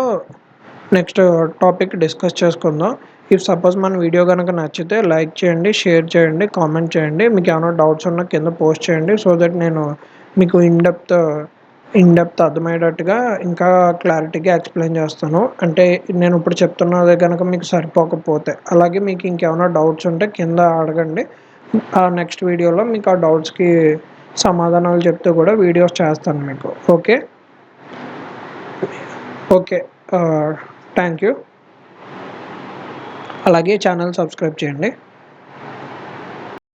నెక్స్ట్ టాపిక్ డిస్కస్ చేసుకుందాం. ఇఫ్ సపోజ్ మన వీడియో కనుక నచ్చితే లైక్ చేయండి, షేర్ చేయండి, కామెంట్ చేయండి. మీకు ఏమైనా డౌట్స్ ఉన్నా కింద పోస్ట్ చేయండి, సో దట్ నేను మీకు ఇన్డెప్త్ అర్థమయ్యేటట్టుగా ఇంకా క్లారిటీగా ఎక్స్ప్లెయిన్ చేస్తాను. అంటే నేను ఇప్పుడు చెప్తున్నది కనుక మీకు సరిపోకపోతే. అలాగే మీకు ఇంకేమైనా డౌట్స్ ఉంటే కింద అడగండి, ఆ నెక్స్ట్ వీడియోలో మీకు ఆ డౌట్స్కి సమాధానాలు చెప్తూ కూడా వీడియోస్ చేస్తాను మీకు. Okay, thank you. అలాగే ఛానల్ సబ్స్క్రైబ్ చేయండి.